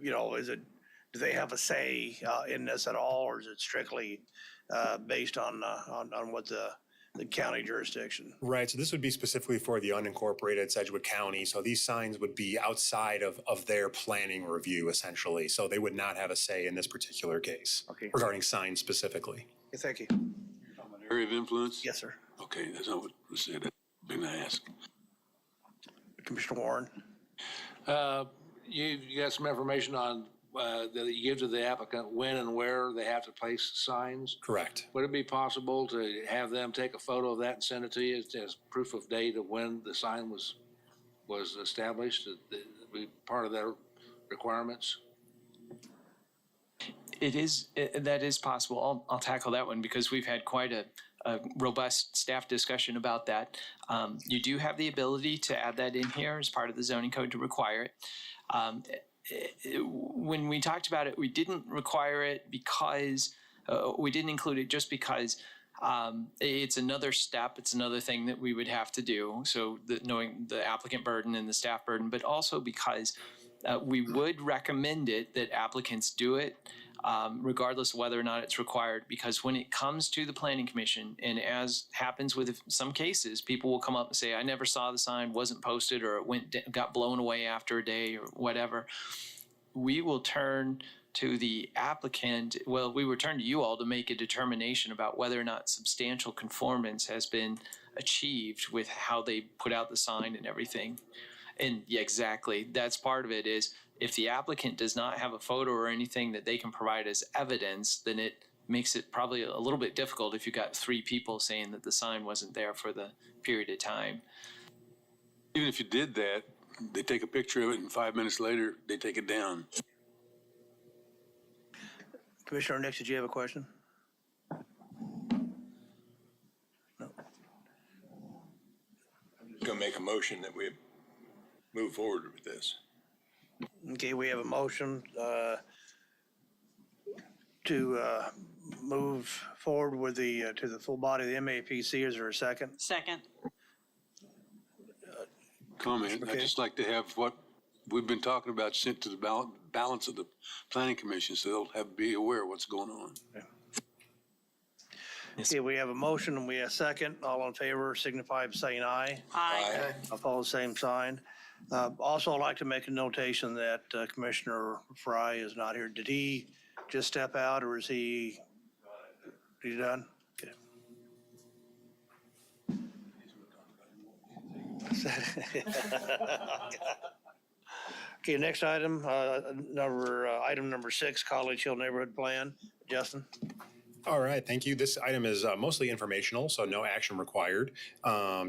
do they have a say in this at all, or is it strictly based on what the county jurisdiction? Right, so this would be specifically for the unincorporated Sedgwick County. So these signs would be outside of their planning review, essentially. So they would not have a say in this particular case. Okay. Regarding signs specifically. Okay, thank you. Area of influence? Yes, sir. Okay, that's not what was said. Been asked. Commissioner Warren. You got some information on that you give to the applicant when and where they have to place signs? Correct. Would it be possible to have them take a photo of that and send it to you as proof of date of when the sign was established? That be part of their requirements? That is possible. I'll tackle that one because we've had quite a robust staff discussion about that. You do have the ability to add that in here as part of the zoning code to require it. When we talked about it, we didn't require it because we didn't include it just because it's another step. It's another thing that we would have to do. So knowing the applicant burden and the staff burden, but also because we would recommend it that applicants do it regardless of whether or not it's required, because when it comes to the planning commission, and as happens with some cases, people will come up and say, I never saw the sign, wasn't posted, or it got blown away after a day or whatever. We will turn to the applicant, we will turn to you all to make a determination about whether or not substantial conformance has been achieved with how they put out the sign and everything. And yeah, exactly, that's part of it is, if the applicant does not have a photo or anything that they can provide as evidence, then it makes it probably a little bit difficult if you got 3 people saying that the sign wasn't there for the period of time. Even if you did that, they take a picture of it and 5 minutes later, they take it down. Commissioner Nix, did you have a question? No. I'm just going to make a motion that we move forward with this. Okay, we have a motion to move forward with to the full body of the MAPC. Is there a second? Second. Comment. Okay. I'd just like to have what we've been talking about sent to the balance of the planning commission, so they'll be aware of what's going on. Okay, we have a motion and we have a second. All in favor signify by saying aye. Aye. Opposed, same sign. Also, I'd like to make a notation that Commissioner Fry is not here. Did he just step out, or is he done? Okay. Okay, next item, item number 6, College Hill Neighborhood Plan. Justin? All right, thank you. This item is mostly informational, so no action required.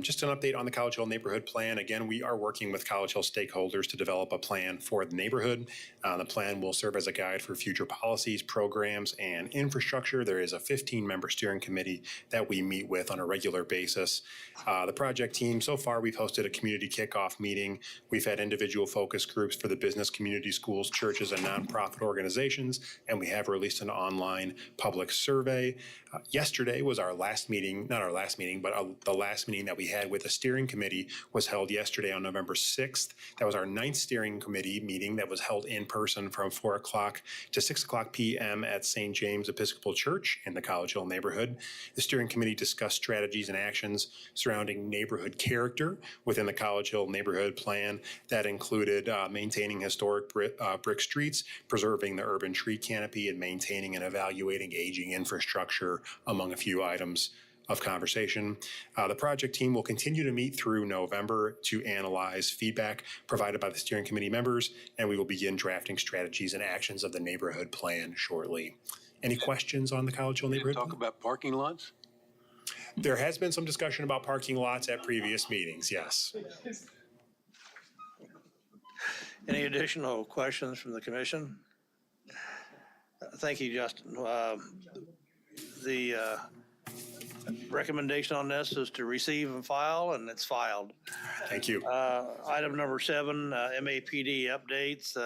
Just an update on the College Hill Neighborhood Plan. Again, we are working with College Hill stakeholders to develop a plan for the neighborhood. The plan will serve as a guide for future policies, programs, and infrastructure. There is a 15-member steering committee that we meet with on a regular basis. The project team, so far, we've hosted a community kickoff meeting. We've had individual focus groups for the business community, schools, churches, and nonprofit organizations, and we have released an online public survey. Yesterday was our last meeting, not our last meeting, but the last meeting that we had with the steering committee was held yesterday on November 6th. That was our 9th steering committee meeting that was held in person from 4 o'clock to 6 o'clock p.m. at St. James Episcopal Church in the College Hill neighborhood. The steering committee discussed strategies and actions surrounding neighborhood character within the College Hill neighborhood plan. That included maintaining historic brick streets, preserving the urban tree canopy, and maintaining and evaluating aging infrastructure, among a few items of conversation. The project team will continue to meet through November to analyze feedback provided by the steering committee members, and we will begin drafting strategies and actions of the neighborhood plan shortly. Any questions on the College Hill neighborhood? Talk about parking lots? There has been some discussion about parking lots at previous meetings, yes. Any additional questions from the commission? Thank you, Justin. The recommendation on this is to receive and file, and it's filed. Thank you. Item number 7, MAPD updates.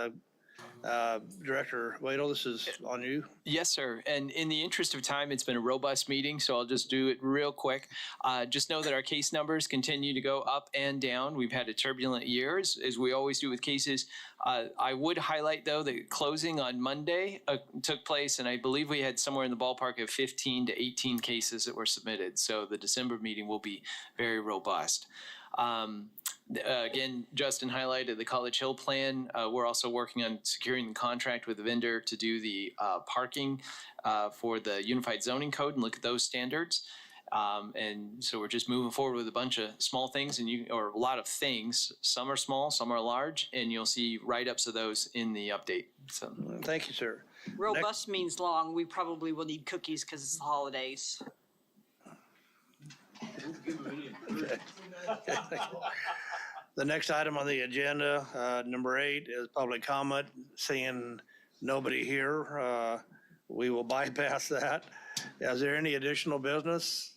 Director Waddle, this is on you. Yes, sir. And in the interest of time, it's been a robust meeting, so I'll just do it real quick. Just know that our case numbers continue to go up and down. We've had a turbulent year, as we always do with cases. I would highlight, though, that closing on Monday took place, and I believe we had somewhere in the ballpark of 15 to 18 cases that were submitted. So the December meeting will be very robust. Again, Justin highlighted the College Hill plan. We're also working on securing the contract with the vendor to do the parking for the Unified Zoning Code and look at those standards. And so we're just moving forward with a bunch of small things or a lot of things. Some are small, some are large, and you'll see write-ups of those in the update. So thank you, sir. Robust means long. We probably will need cookies because it's the holidays. The next item on the agenda, number 8, is public comment. Seeing nobody here, we will bypass that. Is there any additional business?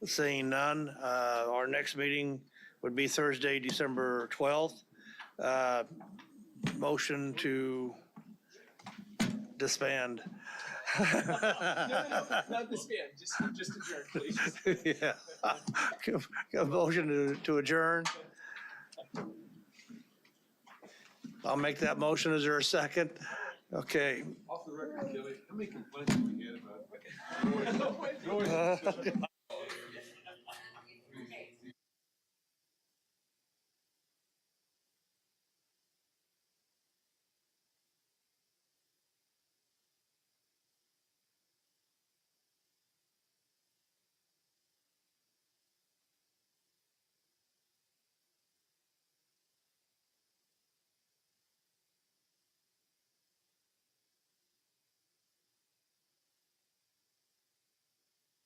Seeing none, our next meeting would be Thursday, December 12th. Motion to disband. No, not disband, just adjourn, please. Yeah. Give a motion to adjourn. I'll make that motion. Is there a second? Okay. Off the record, Kelly, how many complaints do we get about?